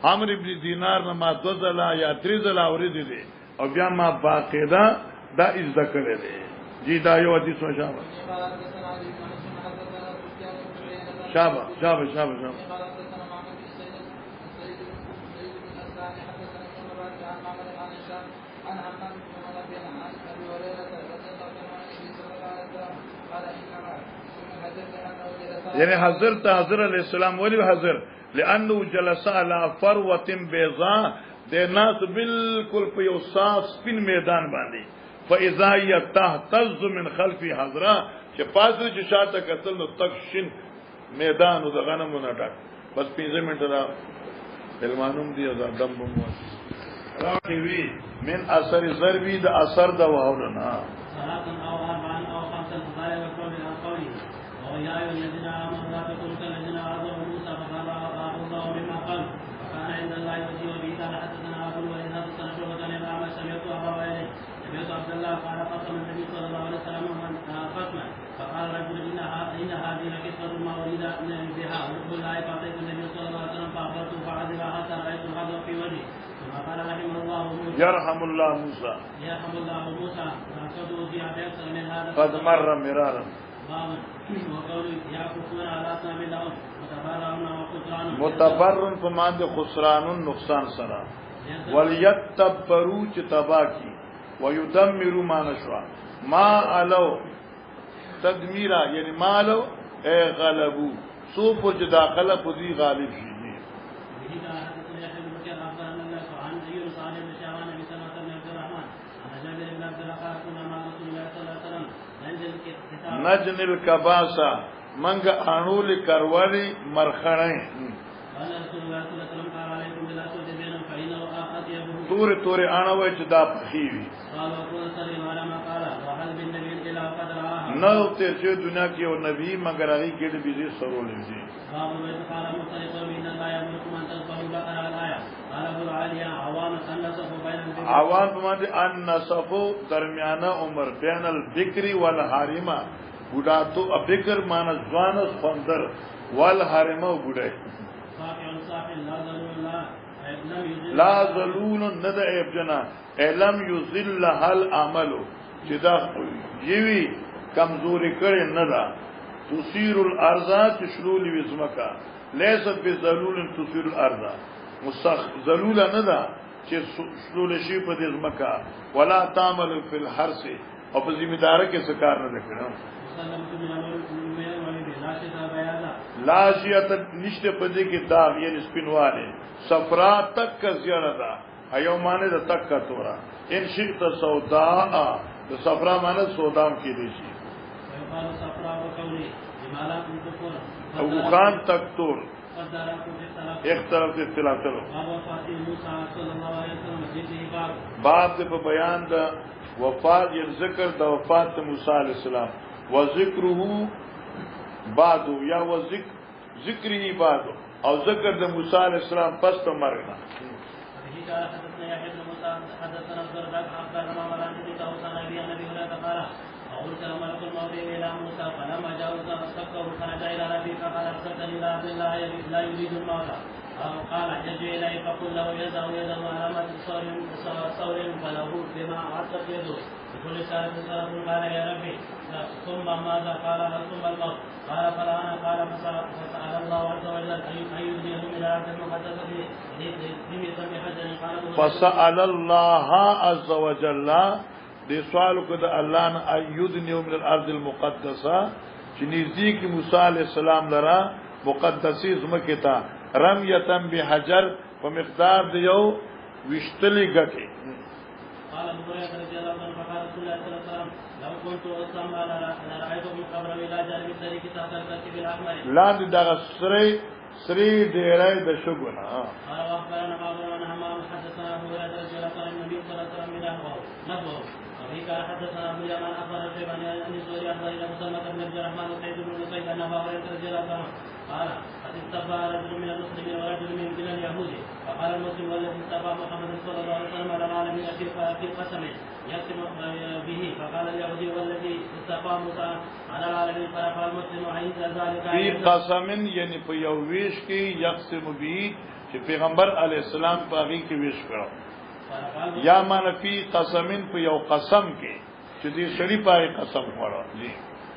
عمرو ابن دینار نه ما دوزلا یا تریزلا اوریدي دي او بیا ما باقاعده دا از ذکر دی جی دا یو حدیث شابه شابه شابه شابه شابه یعنی حضرت علیہ السلام ولی حضر لانه جلس على فروه بيضاء د ناس بالکل په یو صاف سپین میدان باندې فاذا يتهتز من خلف حضره چې پاسو چې شاته کتل نو تکشن میدان او د غنمو نه ډک بس 15 منټه دا فلمانوم دی او دا دم بمو راځي وی من اثر ضربي د اثر د واولنا يا أيها الذين آمنوا لا تكونوا كالذين آذوا موسى فقال الله مما قال وكان عند الله وجيه به قال حدثنا أبو الوليد حدثنا شعبة عن الأعمش سمعت أبا وائل سمعت عبد الله قال قسم النبي صلى الله عليه وسلم قسما فقال رجل إن هذه لقصة ما أريد بها وقل الله فأعطيت النبي صلى الله عليه وسلم فأخبرته فعذب حتى رأيت الغضب في وجهه ثم قال رحمه الله موسى يرحم الله موسى فأخذه في أكثر من هذا قد مر مرارا متبرن فمان دے خسران نقصان سرا ولیتبرو چ تبا کی ویدمرو ما نشوا ما علو تدمیرا یعنی ما علو اے غلبو سو پر چ داخلہ خودی غالب شي نجن الکباسا منگ انول کرولی مرخنه تور انوي چې دا پخیوي نو تر چې دنیا کې او نبی مگر هغه کې د بيزي سرول دي عوام په باندې ان نصفو درمیانه عمر بین الذکر والحارمه بوډا تو ابکر مان ځوان خندر والحارمه بوډای لا ذلول ند ابجنا علم یذل هل عمل چې دا یوي کمزوري کړي نه دا تثير الارض تشلول وزمکا ليست بذلول تثير الارض مسخ ذلول نه دا چې شلول شي په دې زمکا ولا تعمل في الحرث او په ذمہدار کې سکار نه کړو لاشیت نشته په دې کې داغ یې سپینواله صفرا تک کا زیاده دا ایو معنی د تک کا تورا ان شئت سودا د صفرا معنی سودام کې دي شي او خان تک تور ایک طرف اختلاف چلو باب د په بیان د وفات یې ذکر د وفات موسی علی السلام و ذکره بعد یا و ذکره بعد او ذکر د موسی علیہ السلام پس تو مرنا قال يرجع اليه فقل له يده علامه صور فله بما عطت يده بكل سنه سنه قال يا ربي ثم ماذا قال ثم الموت قال فلا انا قال فسال الله عز وجل ان يهديه من الارض المقدسه فسال الله عز وجل دې سوال کو د الله نه ايدنيو من الارض المقدسه چې نزدیک موسی عليه السلام لرا مقدسي زمکه تا رمية بحجر په مقدار د یو وشتلی غټي قال ابو هريره رضي الله عنه فقال رسول الله صلى الله عليه وسلم لو كنت اسمع لرايته من قبر الى جانب الطريق تحت الكتف الاحمر لاند دغه سری ډیرای د شګونه قال واخبرنا بعض من حمام حدثنا ابو هريره رضي الله عنه النبي صلى الله عليه وسلم نحوه وفي قال حدثنا ابو اليمان اخبر شيبان عن الزهري اخبر الى مسلمة بن عبد الرحمن وسعيد بن مسيب ان ابا هريره رضي الله عنه قال قد استبى رجل من المسلمين ورجل من اليهود فقال المسلم والذي استبى محمد صلى الله عليه وسلم على العالمين في قسم يقسم به فقال اليهودي والذي استبى موسى على العالمين فقال المسلم عند ذلك في قسم یعنی په یو ویش کې یقسم به چې پیغمبر علی السلام په هغه کې ویش کړو یا معنی فی قسم په یو قسم کې چې دې سړي پای قسم وړو جی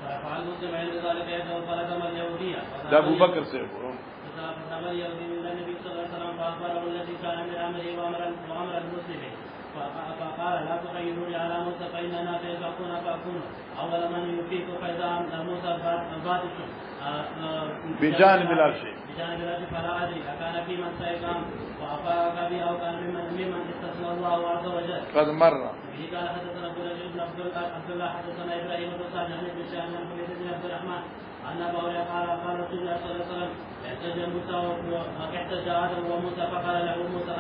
فقال مسلم عند ذلك يدعو فلدم اليهودية دا ابو بکر سے وو فذهب اليهودي الى النبي صلى الله عليه وسلم فاخبره الذي كان من امره وامر المسلمين فقال لا تخيروني على موسى فاننا سيسبقون فاكون اول من يفيك فاذا موسى بادش بجانب العرش فلا ادري اكان في من سيقام وافاك به او كان ممن استثنى الله عز وجل قد مر به قال حدثنا عبد العزيز بن عبد الله حدثنا ابراهيم بن سعد عن ابن شهاب عن حميد بن عبد الرحمن ان ابا هريره قال رسول الله صلى الله عليه وسلم احتج ادم وموسى فقال له موسى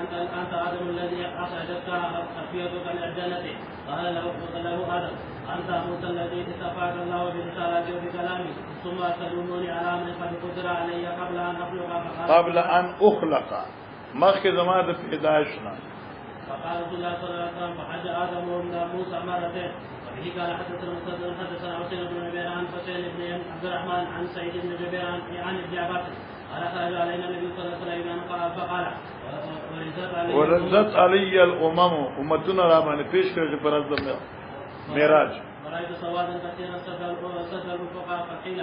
انت ادم الذي اخرجتك خفيتك من الجنه قال له ادم انت موسى الذي استفاك الله برسالته وبكلامه ثم تلوموني على من قد قدر علي قبل ان اخلق مخکې زما د پیدایشنا فقال رسول الله صلى الله عليه وسلم فحج ادم وموسى مرتين وبه قال حدثنا مسدد حدثنا حسين بن جبير عن حسين بن عبد الرحمن عن سعيد بن جبير عن ابن عباس قال خرج علينا النبي صلى الله عليه وسلم فقال ورزت علی الامم امتنا را باندې پیش کړی پر ازم معراج رايت سوادا كثيرا صدر الفقهاء فقيل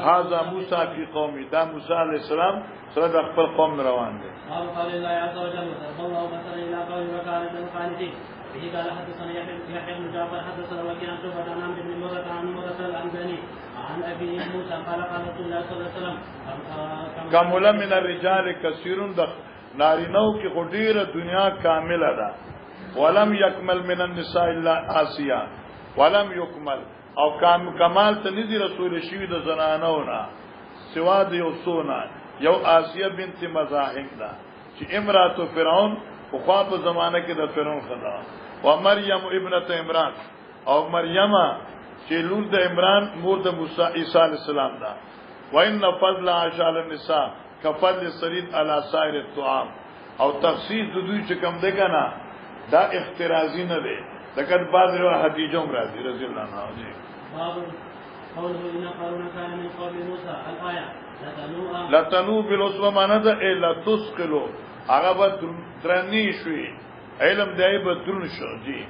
هذا موسی فی قومي دا موسی علیہ السلام سره د خپل قوم روان دي قال الله عز وجل الله مثلا الى قوم وكان من القانتين به قال حدثنا يحيى بن جعفر حدثنا وكيع عن شعبة عن عمرو بن مرة عن مرة العنباني عن ابي موسى قال قال رسول الله صلى الله عليه وسلم کمل من الرجال كثير نارینو کی غډیره دنیا کامله ده ولم يكمل من النساء الا آسیا ولم يكمل او کمال ته نذیر رسول شوی د زنانو نه سوا د یو سونا یو آسیه بنت مزاحم ده چې امراه فرعون په خوا په زمانه کې د فرعون خدا او مریم ابنه عمران او مریم چې لور د عمران مور د موسی عیسی علی السلام ده وان فضل عشال النساء کفضل سرید علی سائر الطعام او تخصیص د دوی چې کوم ده کنه دا اخترازی نه ده لکه بعض روایت حدیث راځي رضی الله عنها دي باب قوله ان قارون كان من قوم موسى الايه لا تنو بالعصبه معنا ده الا تسقلوا هغه به درنی شوي علم دای به درن شو جی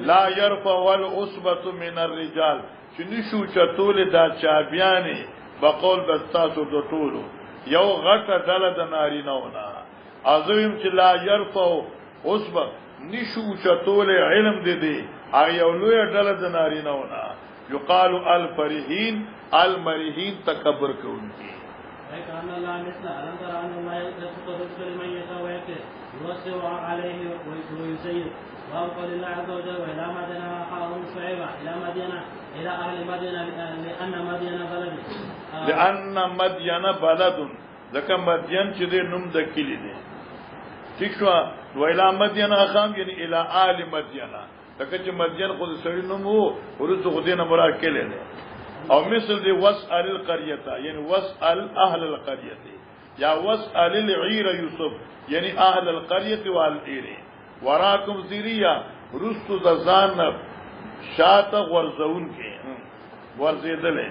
لا يرفع والعصبه من الرجال شنو شو چتول دا چابياني بقول بستاسو د ټولو یو غټه ډله د نارینهونه ازویم چې لا يرفع عصبه نشو چتول علم دي هغه یو لوی ډله د نارینهونه یقال الفرحین المرحین تکبر کوونکی كان الله مثل ألم تر أن الله يسقط الرزق لمن يشاء ويقدر يوسع عليه ويسير وقال الله عز وجل وإلى مدين أخاهم شعيبا إلى أهل مدينة لأن مدين بلد ځکه مدین چې د نوم د کلی دی ٹھیک شو وإلى مدين أخاهم یعنی إلى أهل مدينة ځکه چې مدین خو د سړي نوم وو ورته خو دینه مراد کلی دی او مثل دی واسأل القرية یعنی واسأل اهل القرية یا واسأل العير يوسف یعنی اهل القرية والعير وراکم ذریه رستو د ځان شاته ورزون کې ورزیدلې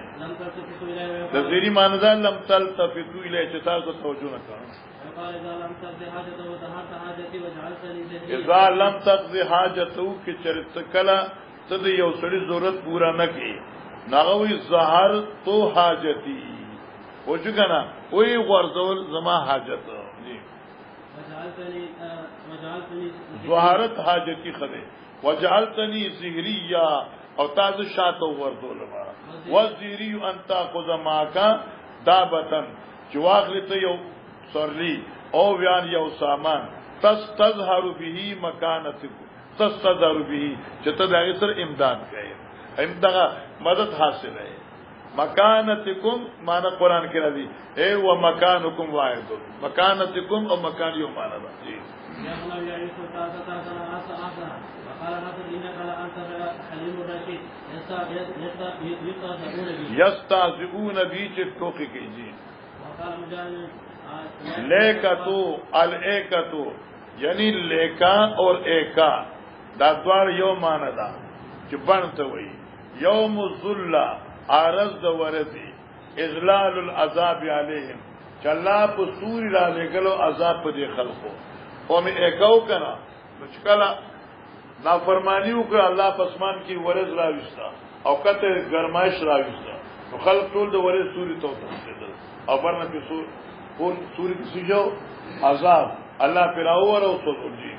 د ذری معنی ده لم تلتفتوا الیه چې تاسو توجه نه کړئ اذا لم تقضي حاجته کې چرته کلا ته یو سړي ضرورت پورا نه کړي ناغوی زهر تو حاجتی وجو کنا وی ورزول زما حاجت جی زهرت حاجتی خده وجعلتنی زهریا او تاسو شاتو ورزول ما وزهری انت خذ ماکا دابتن چواغلته یو سرلی او بیان یو سامان تستظهر به مکانتک تستظهر به چته دغه سر امداد کوي امدغه مدد حاصل ہے مکانتکم معنی قرآن کی راضی اے و مکانکم واحد مکانتکم او مکان یو معنی دا جی آخر وقال نصر إنك لأنت حليم الرشيد یستهزئون بی چې ټوکی کوي. وقال مجاهد لیکتو الیکتو یعنی لیکا اور ایکا دا دوار یو معنی دا چې بنته وي. یوم الذل عرض د ورثي اذلال العذاب علیهم چلا په سوري را لګلو عذاب په دې خلقو قوم ایکاو کنا مشکلا نافرمانی وکړه الله پسمان کی ورث را وستا او کته گرمایش را وستا نو خلق ټول د ورث سوري ته تسدل او برنه په سوري کې جو عذاب الله پیراو ور او څو دي.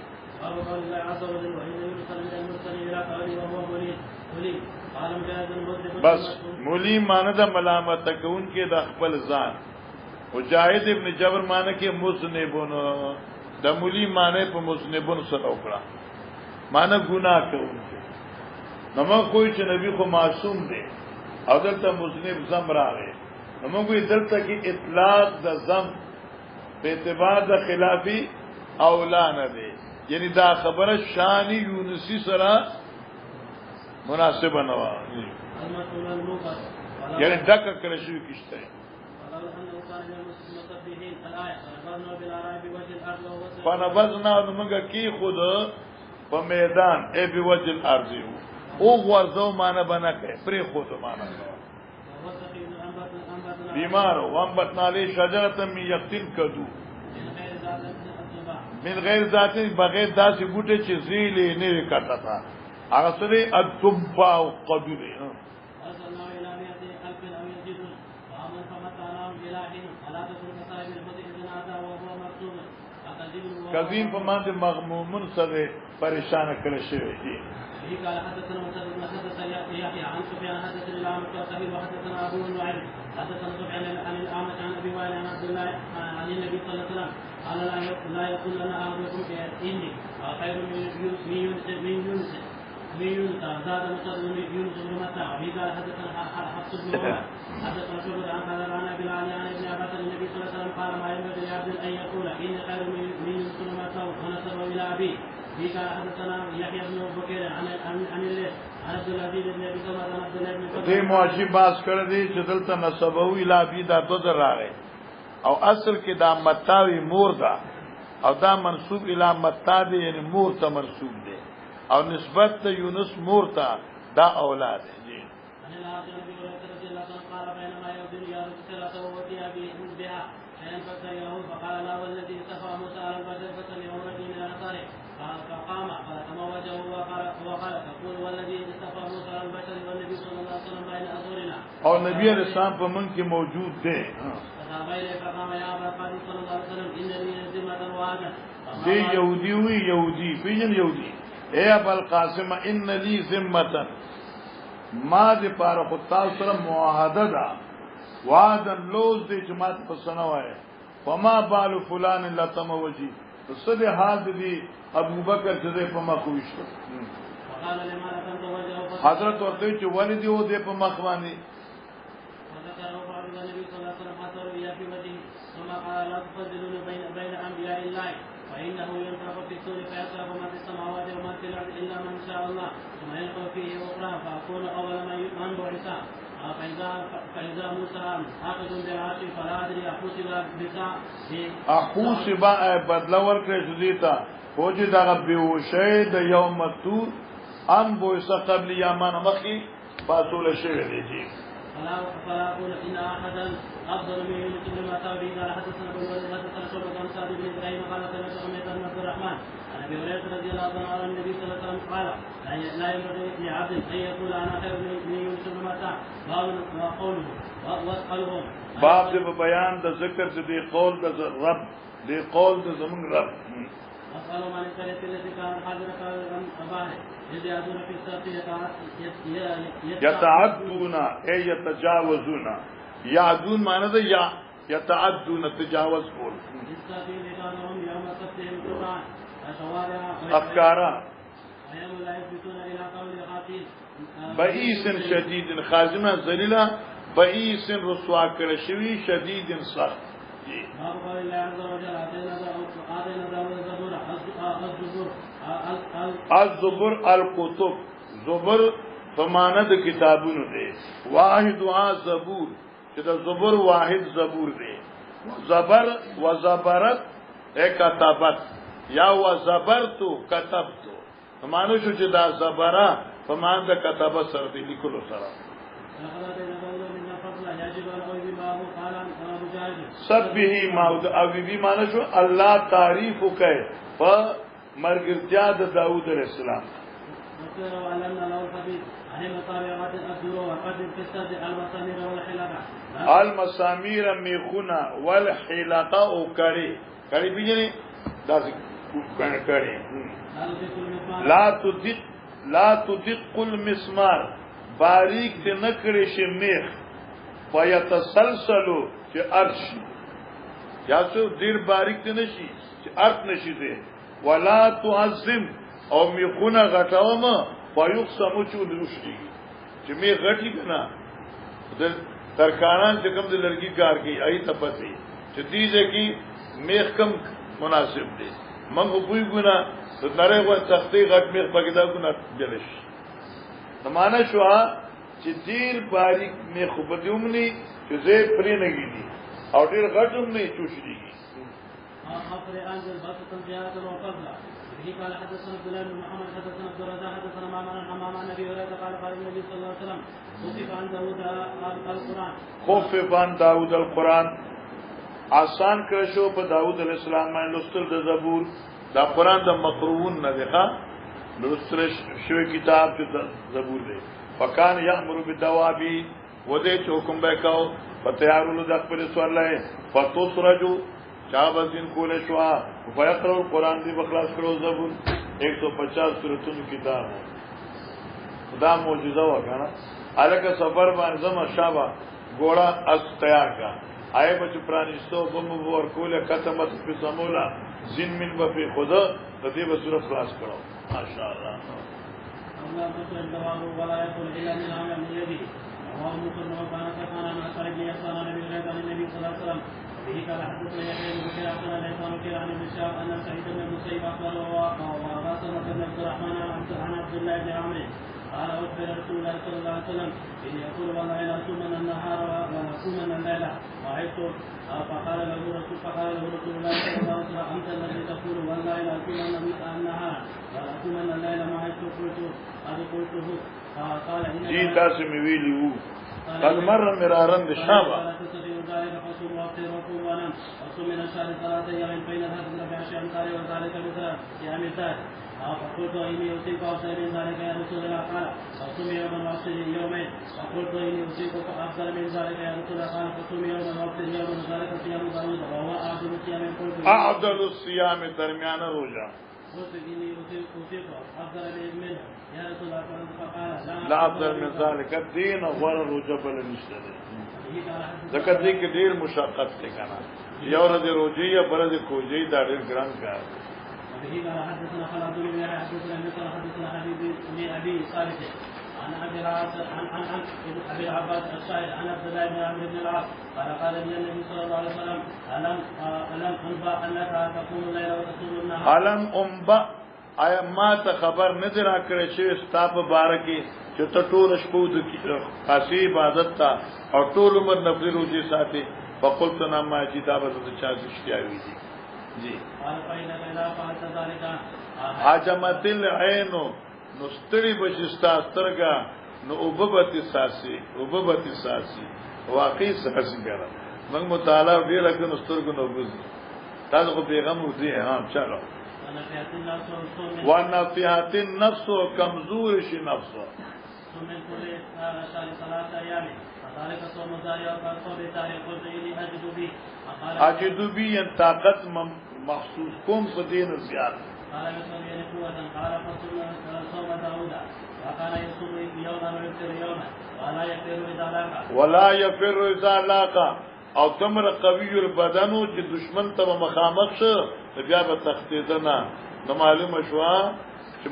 بس مولی معنی دا ملامت کون کې د خپل ځان. مجاهد ابن جبر معنی کې مذنبون د مولی معنی په مذنبون سره وکړه معنی ګناه کوونکی. نو موږ کوئی چې نبی خو معصوم دی او دلته مذنب زم راغی نو موږ دلته کې اطلاق د زم په اعتبار د خلافی اولا نه دی یعنی دا خبره شان یونسی سره مناسب نه و یعنی دک کړی شو کیشته. فنبذنا موږ کی خود په میدان ای په وجه الارض او ورزو معنا بنا کې پری خود معنا بیمار وانبتنا لی شجرة من یقطین کدو من غیر ذاتی بغیر داسی بوٹے چی زیلی نیوی کرتا تھا اغسری الدبا و قدو دی. قدیم پا ماند مغمومن سر پریشان کرشوی دی. قال حدثنا مسدد بن حدثنا يحيى عن سفيان حدثنا الأعمش وقبيل وحدثنا أبو نعيم حدثنا سفيان عن الأعمش عن أبي وائل عن عبد الله عن النبي صلى الله عليه وسلم قال لا يقول لنا أحدكم إني خير من يونس زاد مسدد بن يونس بن متى قال حدثنا حفص بن عمر حدثنا شعبة عن قال عن أبي العالي عن ابن عباس النبي صلى الله عليه وسلم قال ما ينبغي لعبد أن يقول إني خير من يونس بن متى ونسبه إلى أبيه. قال حدثنا يحيى بن بكير عن عبد العزيز بن ابي سلمة عن عبد الله بن مسعود. دې مواشي باس کړ دې چې دلته نسبو الی ابي دا تو راغی او اصل کې دا متاوی مور دا او دا منسوب الی متا دی یعنی مور ته منسوب دی او نسبت ته یونس مور ته دا اولاد دی. ان الله رضي الله عنه قال بينما يودي يا رسول الله وودي ابي بها شيئا فسره فقال لا والذي استفى موسى على البشر فسمعه رجل من الانصار فقام فلما وجهه وقال تقول والذي استفى موسى على البشر والنبي صلى الله عليه وسلم بين اظهرنا اور نبی علیہ السلام په من کې موجود دی. فقام يا ابا القاسم صلى الله عليه وسلم ان لي ذمه وعدا دی یهودی وی یهودی پیجن یهودی اے ابا القاسم ان لی ذمه ما دې پاره خو تاسو سره معاهده ده وعدا لوز دې جماعت په سنوای وما بال فلان لتم وجي صد حال دې ابو بکر چې په مخ وشو حضرت ورته چې ولې دی و دې په مخ باندې فإنه ينفخ في السور فيصرف ما في السماوات وما في الأرض إلا من شاء الله ثم يلقى فيه أخرى فأكون أول من بعث فإذا موسى آخذ بالعرش فلا أدري أحوسب بدل ورکړی شدیتا فوجي دغه بیوشی د یوم الطور ام بوسه قبل یمان مخی فاصول شوی دی. فلا أقول إن أحدا أفضل من يونس بن متى قال حدثنا ابن وليد حدثنا شعبة عن سعد بن إبراهيم قال سمعت حميد بن عبد الرحمن عن أبي هريرة رضي الله عنه عن النبي صلى الله عليه وسلم قال لا ينبغي لعبد أن يقول أنا خير من يونس بن متى باب وقوله واسألهم باب دې بیان د ذکر دې قول د رب دې قول د زمون رب أسأل من القرية التي كانت حاضرة أباه يزيدون في السبت يتعدون أي يتجاوزون يعدون معنى ذا يتعدون تجاوز قول أفكارا بئيس شديد خازمة ذليلة بئيس رسوا كرشوي شديد صخر جی باب قول الله عز وجل آتينا داود الزبور الزبر الکتب زبر فماند کتابونو دے واحد زبور چې دا زبر واحد زبور دے زبر و زبرت کتابت یا و زبرتو کتبتو مانو شو چې دا زبره فماند کتابت سره دی لیکلو سره سب به ماود او بی معنی شو الله تعریف وکي په مرګرتیا د داوود علیہ السلام المسامير میخونه والحلقه او کړي کړي بيجني داسې کړي لا تدق المسمار باریک دې نکړي شي میخ فیتسلسلو چې ارش یا څو ډیر باریک دې نشي چې ارت نشي دې ولا تعظم او میخونه غټاوم فیقسم چولوشي چې می غټي کنا د ترکانان چې کوم د لړکی کار کوي ای تپسي چې دې ځکه میخ کم مناسب دي منغه بوی ګنا د نړۍ و تختی غټ میخ پکې دا ګنا جلش معنا شو چې ډیر باریک میخ په دومني چې زه پرې نه کیږي او ډیر غټم نه چوشيږي خبر انزل بسط زيارة وفضلا به قال حدثنا عبد الله بن محمد حدثنا عبد الرزاق حدثنا معمر عن ابي هريره قال قال النبي صلى الله عليه وسلم خفف عن داود القران خفف عن داود القران آسان کړ شو په داود علیہ السلام باندې لوستل د زبور دا قران د مقروون نه دی ښا لوستل شوی کتاب چې زبور دی وکان یامر بالدواب ودې چې حکم وکاو فتیارولو د خپل سوال لای فتوسرجو چا بزین کوله شو فیقرأ القران دی بخلاص کړو زبور 150 سورتونو کتاب خدا معجزه وکړه الکه سفر باندې زما شابه ګوړه اس تیار کا آئے بچ پرانستو بم ور کوله کتمت په سمولا زین من په خدا د دې بصورت خلاص کړو ماشاءالله الله تعالی دوام ولا يقول الا من عمل يدي وهو مكرم وكان كفانا مع صالح يحسن النبي صلى الله عليه وسلم به قال حدثنا يحيى بن بكير عن الإسلام كير عن ابن شهاب أن سعيد بن المسيب أخبره وأبا سلمة بن عبد الرحمن عن عبد الله بن عمرو قال أخبر رسول الله صلى الله عليه وسلم إني أقول والله لا أصومن النهار ولا أصومن الليل وعدت فقال له رسول الله صلى الله عليه وسلم أنت الذي تقول والله لا أصومن النهار ولا أصومن الليل ما عدت قلته قال إن جی تاسو می ویلیو قد مر مرارا بشابه فقلت إني أصيب أفضل من ذلك يا رسول الله قال فصوم يوما وأفطر يومين فقلت إني أصيب أفضل من ذلك يا رسول الله قال فصوم يوما وأفطر يوما ذلك صيام داود وهو أعظم الصيام قلت أعظم الصيام درمیان روزه قلت إني أصيب أفضل منه يا رسول الله فقال لا افضل من ذلك الدين غور رجبل نشته ذکر دې کې ډیر مشقت ته کنه یو ورځ روزي یا برځ کوجي دا ډیر ګران کار به قال حدثنا خالد بن يحيى حدثنا مثل حدثنا حبيب بن ابي صالح عن ابي العاص عن ابي العباس الشاعر عن عبد الله بن عمرو بن العاص قال لي النبي صلى الله عليه وسلم الم انبا انك تقوم الليل وتصوم النهار الم انبا آیا ما ته خبر نه درا کړی چې ستاپ بارکی چې ته ټول شپو د خاصی عبادت تا او ټول عمر نفل روزي ساتي فقلت نما چې دا به د چا اشتیاوي دي جی حجمت العين نستری بشستا سترګه نو وببتی ساسي واقعي ساسي ګره موږ مطالعه ډیر کړو سترګو نو وګورئ تاسو پیغام ودی ها چلو ونفيهات النفس کمزور شي نفس من كل شهر 3 أيام فذلك صوم الدار وصوم الدار قلت إني أجد به طاقت محسوس کوم په دین زیات قال يصلي قوة قال فصوم داود وكان يصوم يوما ويفطر يوما ولا يفر إذا لاقى او تمر قوی البدنو چې دشمن ته مخامخ شو بیا به تختیدنه نو معلومه شو چې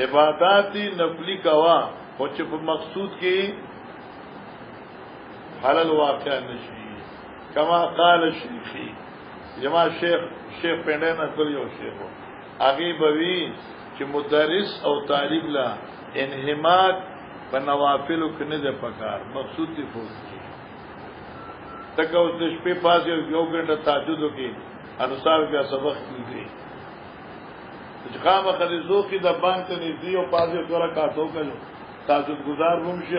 عبادت نفلی کوا او چې په مقصود کې حلال واقع نشي کما قال شیخی جما شیخ پینډه نه کول یو شیخ هغه بوي چې مدرس او طالب لا انهماک په نوافلو کې نه ده پکار مقصود دی فوز کی تکه اوس د شپې پاس یو غنټه تهجد وکي انصار بیا سبق کیږي چې قامه خلیزو کې د بانک ته نږدې او پاس یو ډول کاټو کړو تهجد گزار روم شي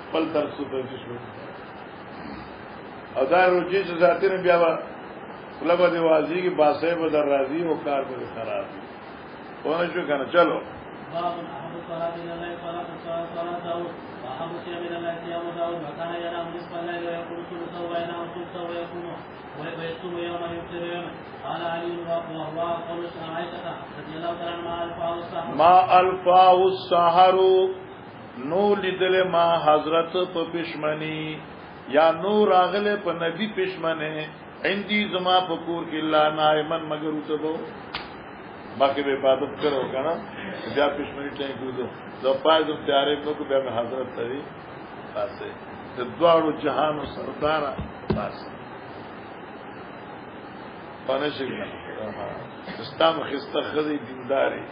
خپل درس ته شو او دا روجي چې ذاتي نه بیا طلبه دی واځي کې باسه به در راضي او کار به خراب ونه شو کنه چلو باب احب الصلاه الى الله صلاه داود واحب الصيام الى الله صيام داود وكان ينام نصف الليل ويقول ثلثه وينام ثلثه ويقوم ويصوم يوما يفطر يوما قال علي وهو قول عائشه رضي الله تعالى عنها ما الفاء السحر نو لیدل ما حضرت په پښمنی یا نور راغله په نبی پښمنه عندي زما په کور کې لا نایمن مگر وتبو باقي به عبادت کرو کنه بیا پښمنی ټینګ کړو زه پایدو تیارې په کو بیا حضرت تری خاصه د دوړو جهان سردار خاصه پانه شي استام خسته خدي دینداري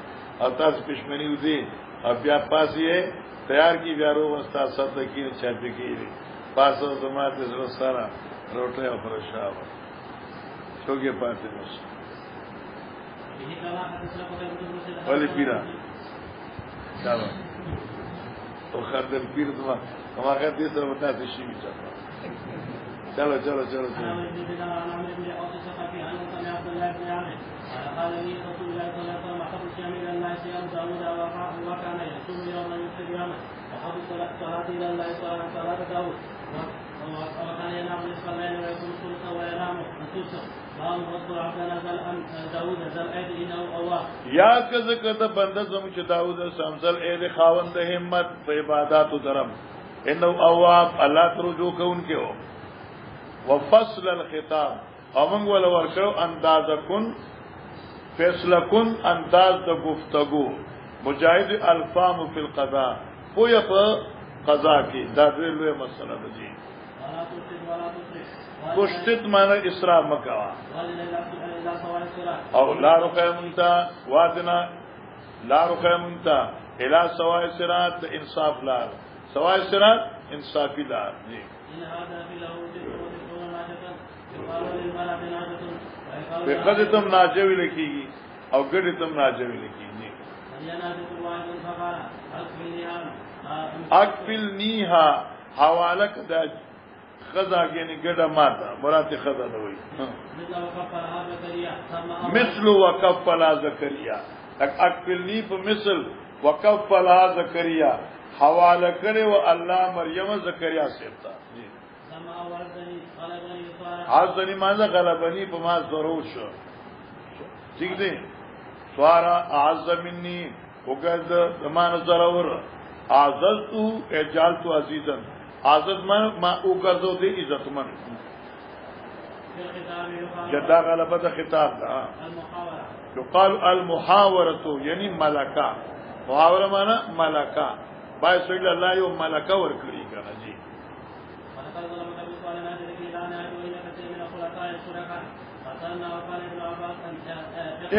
او تاسو پښمنی ودی او بیا پاسې تیار کی بیا رو وستا سات کی چاپی کی پاسو زما د زړه سره روټه او فرشاو څوګه پاتې نشي ولی پیرا چلو تو خردل پیر دما ہمارا دې سره وتا څه شي وچا چلو چلو چلو قال لي رسول الله صلى الله عليه وسلم احب الصيام الى الله صيام داود وكان يصوم يوما يفطر يوما واحب الصلاه الى الله صلاه داود وكان ينام نصف الليل ويقوم ثلثه وينام ثلثه قال رب عبدنا داود ذل ايد انه اواب یا کذ کده بنده زم چې داود سمزل اې خاوند همت په عبادت او درم انه اواب الله ترجو کوونکې هو وفصل الخطاب امنګ ول ورکو انداز کن فیصله کن انداز د گفتگو مجاهد الفام فی القضاء خو یا په قضا کې دا لوی مسله ده جی پشتت معنی اسراف مکوا او لا رقیمنتا وادنا لا رقیمنتا الى سواء صراط انصاف لار سواء صراط انصافی لار جی په خدای تم ناجوی لکیږي او ګډه تم ناجوی لکیږي اکفل نیها حواله کدا خدا یعنی ګډه ماته مراد خدا نه وای مثل وکفل زکریا اکفل نی په مثل وکفل زکریا حواله کړي او الله مریم زکریا سیتا حاضرنی ماذا غلبنی په ما ضرور شو ٹھیک دی سوارا اعز منی وګد زمان ضرور اعزلتو اجالتو عزیزا عزت من ما وګرځو دی عزت من جدا غلبه د خطاب دا يقال المحاوره یعنی ملکا محاوره معنا ملکا بای سویل الله یو ملکا ور کړی کنه جی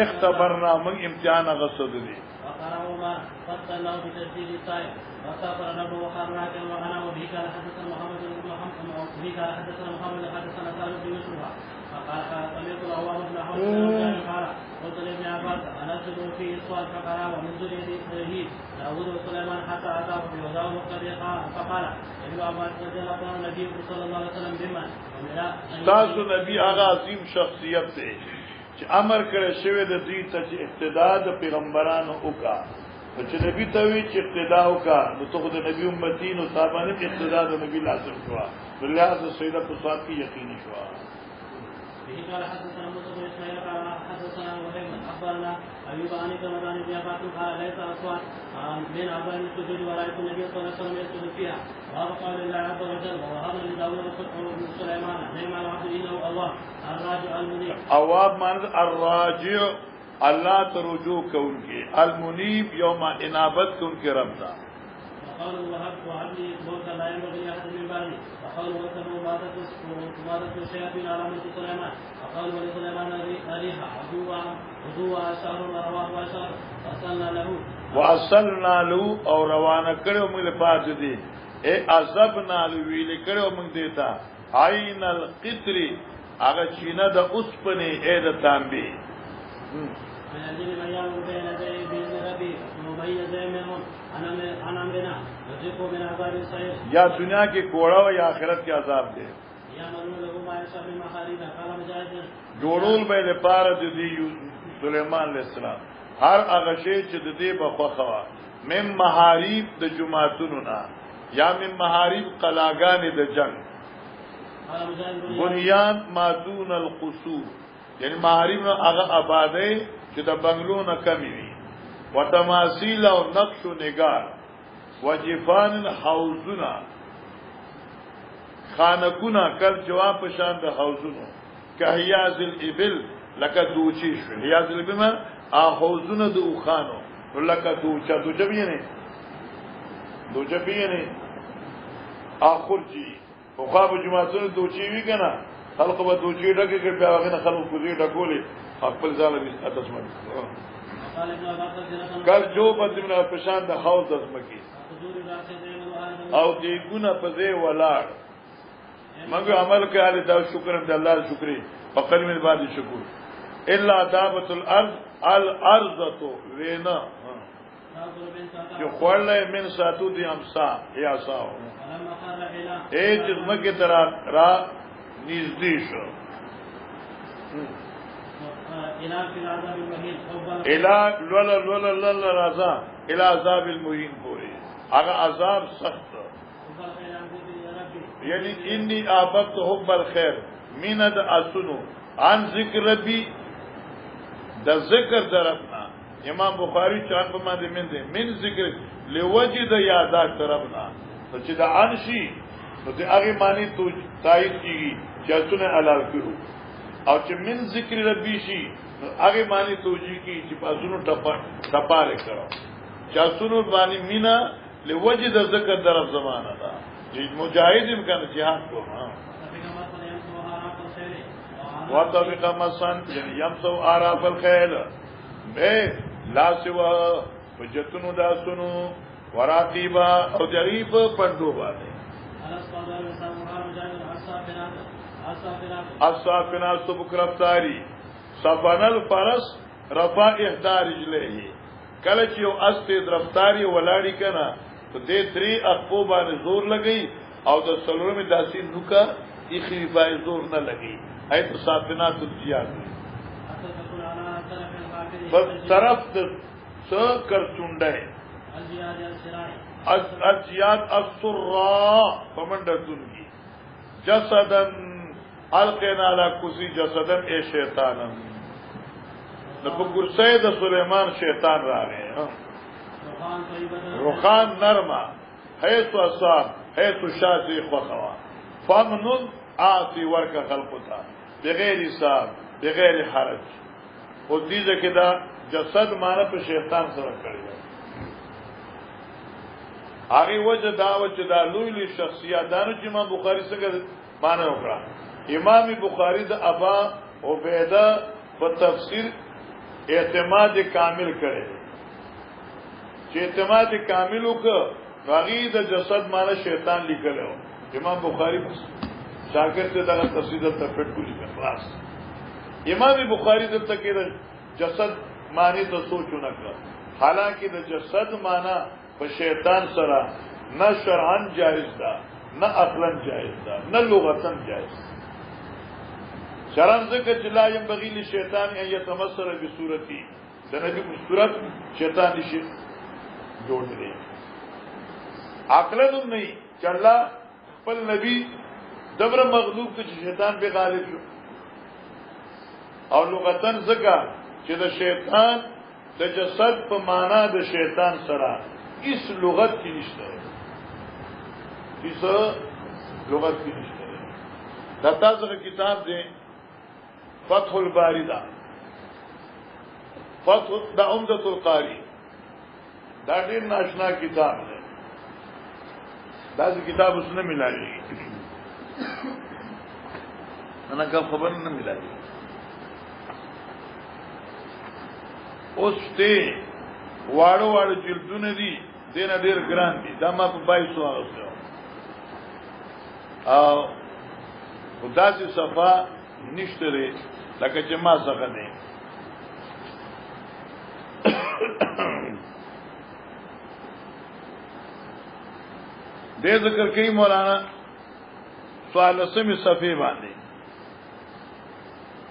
اختبرنا من امتحان غصد دی وقرأوا فصلوا بتسجيل الطائف وسافر نبو وخرناك وانا وبه قال حدثنا محمد بن محمد وبه قال حدثنا محمد حدثنا سالم بن يوسف فقال سمعت العوام بن حمد قال قلت لابن عباس انزل في اصوات فقرا ومن ذريته داود وسليمان حتى اتاه بوضعه الطريقه فقال ابن عباس رضي الله عنه النبي صلى الله عليه وسلم بمن تاسو نبی هغه عظیم شخصیت دی چې امر کړی شوی د دې ته چې اقتدا د پیغمبرانو وکا چې نبی ته وی چې اقتدا وکا نو ته د نبی امتی نو صاحبانه اقتدا د نبی لازم شو بلاد سیدہ قصات کی یقیني شو قال حدثنا موسى بن اسماعيل قال حدثنا وهيب اخبرنا ايوب عن رمضان بن عباس قال ليس اصوات بين عبان السجود ورايت النبي صلى الله عليه وسلم يسجد فيها وهذا قال الله عز وجل ووهب لداود بن سليمان نعم العبد انه الله الراجع المنيب اواب معنی الراجع الله ترجو کون کے المنیب یوم انابت کون کے رب دا وقوله وهب لي ملكا لا ينبغي لاحد من بعدي وقوله واتبعوا ما تتلو الشياطين على ملك سليمان وقوله ولسليمان ريحا غدوها شهر ورواحها شهر واصلنا له او روانه کړو موږ له پات دي اے عذبنا له ویل کړو موږ دیتا عین القطر هغه چینه د اوسپنې اې د تانبي یا دنیا کې کوڑا او یا آخرت کې عذاب دی جوړول به د پاره د سليمان عليه السلام هر هغه شی چې د دې بخوا مم محاریب د جمعتونو نا یا مم محاریب قلاګان د جنگ بنیان مادون القصور یعنی محاریب نو هغه آباده چې د بنگلو نه کمی وي وتماثيل او نقش و نگار وجفان حوزنا خانقونا کل جواب پشان د حوزونو کهیاز الابل لکه دوچی شو هیاز الابل حوزونه د اوخانو لکه دوچه بیانه دوچه بیانه آخر چی خواب جماعتون دوچی وی کنا خلق با دوچی ڈکے کر بیا وغینا خلق کزی ڈکولی اقبل ظالم اتسمن کل جو بدمنا پشان دا حوز ازمکی او دیگونا پزے والار منگو عمل کے آلی دا شکرم دا اللہ شکری فقل من بعد شکر الا دابت الارض وینا جو خوڑ لئے من ساتو دی امسا یا ساو اے جسم کی طرح را نیزدی شو الى رازا الى عذاب المہین پوری اگر عذاب سخت یعنی انی آبت حب الخیر میند اسنو عن ذکر ربی دا ذکر درفنا امام بخاری چان پا ماندے من ذکر لوجی دا یادات طرفنا تو چی دا عنشی تو دی اغی معنی تو تائید کی گی چیسونے علال کرو او چی من ذکر ربی شی اغی معنی توجی کی چی پاسونو ٹپارے کرو چیسونو معنی مینا لوجی دا ذکر درف زمانہ دا مجاہد امکان جہاد کو وطبق مسن یعنی یمسو آراف الخیل بے لا سوا وجتنو داسنو وراقیبا او جریب پندو بانے اصافنا سبک رفتاری صفن الفرس رفا احدار اجلہی کلچی او استید رفتاری ولاڑی کنا تو دے تری اقبو بانے زور لگئی او دا سلور میں داسی نکا اخری بانے زور نہ لگئی ایت صافنات الجیاد بس طرف کر چونڈے الجیاد السراء فمندتن کی جسدن القینا علا کسی جسدن اے شیطانن نفو گرسے دا سلیمان شیطان را رہے ہیں رخان نرما حیث اصاب حیث شاسی خوخوا فامنن آتی ورک خلقتا بغیر حساب بغیر حرج او دیزه کې دا جسد معنی په شیطان سره کړی هغه وجه دا لوی لوی شخصیت دانو چې امام بخاری څنګه معنی وکړه امام بخاری د ابا عبیده په تفسیر اعتماد کامل کړي چې اعتماد کامل وکړه هغه د جسد معنی شیطان لیکلو امام بخاری شاگرد ته دا تفسیر ته پټ کولی خلاص امام بخاری دلته کې جسد معنی ته سوچونه کړ حالانکه د جسد معنی په شیطان سره نه شرعاً جائز ده نه عقلاً جائز ده نه لغتاً جائز شرعاً ذکر چې لا ينبغي للشیطان ان يتمثل بصورتي د نبی په صورت شیطان نشي جوړ دی عقلاً نه چې الله خپل نبی دبر مغلوب کې شیطان به غالب شو او لغتن زکا چې د شیطان د جسد په معنا د شیطان سره اس لغت کې نشته اس لغت کې نشته دا تاسو کتاب دی فتح الباری دا فتح دا عمدۃ القاری دا ډیر ناشنا کتاب دی दास किताब उसने मिलाई انا کا خبر نه ملای اوس ته واړو واړو جلدونه دي دینه ډیر ګران دي دا ما په 2200 اغوستو او خداسي صفه نشته لري لکه چې ما څنګه دي دې ذکر کوي مولانا سوال سمې صفه باندې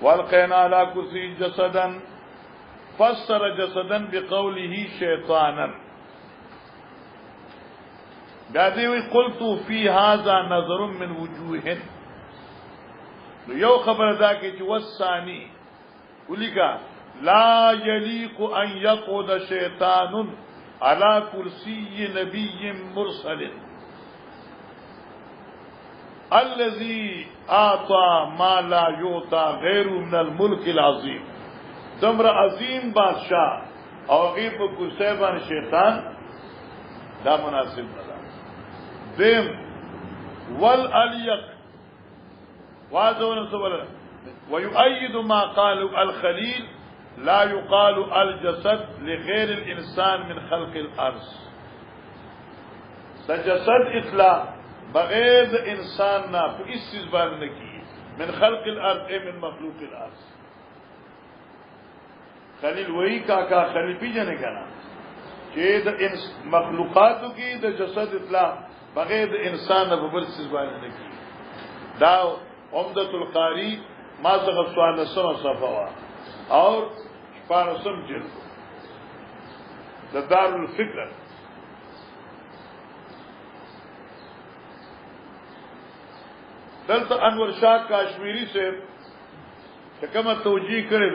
والقينا على كرسي جسدا فسر جسدا بقوله شيطانا قادوي قلت في هذا نظر من وجوه يو خبر ذاك والثاني ولك لا يليق ان يقعد شيطان على كرسي نبي مرسل الذي اعطى ما لا يعطى غير من الملك العظيم دمر عظیم بادشاہ او غیب کسیبان شیطان دا مناسب ندا دیم والالیق واضح سوال ويؤيد ما قال الخليل لا يقال الجسد لغير الانسان من خلق الارض دا جسد اطلاق بغیر انسان نہ اس چیز بار نے کی من خلق الارض اے من مخلوق الارض خلیل وہی کا خلیل پی جانے کا نا کہ مخلوقات کی دا جسد اطلاع بغیر انسان نہ ببر چیز بار نے کی دا عمدۃ القاری ما سغ سوال سن صفوا اور پارسم جلد دا دار الفکر دلتا انور شاہ کاشمیری سے کما توجیہ کرے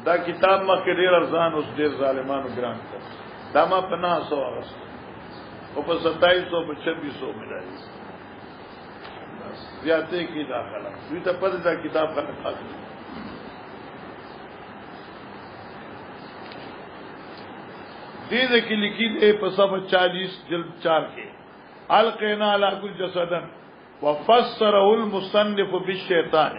دا کتاب ما کے دیر ارزان اس دیر ظالمان گران کر دا ما 500 اغسط او پا 2700 پا 2600 ملائی زیادتے کی داخلہ دوی تا پد دا کتاب خلق حاصل دیدے کی لکی دے پا صفحہ 40 جلد 4 کے القینا علی کل جسدن وفسره المصنف بالشیطان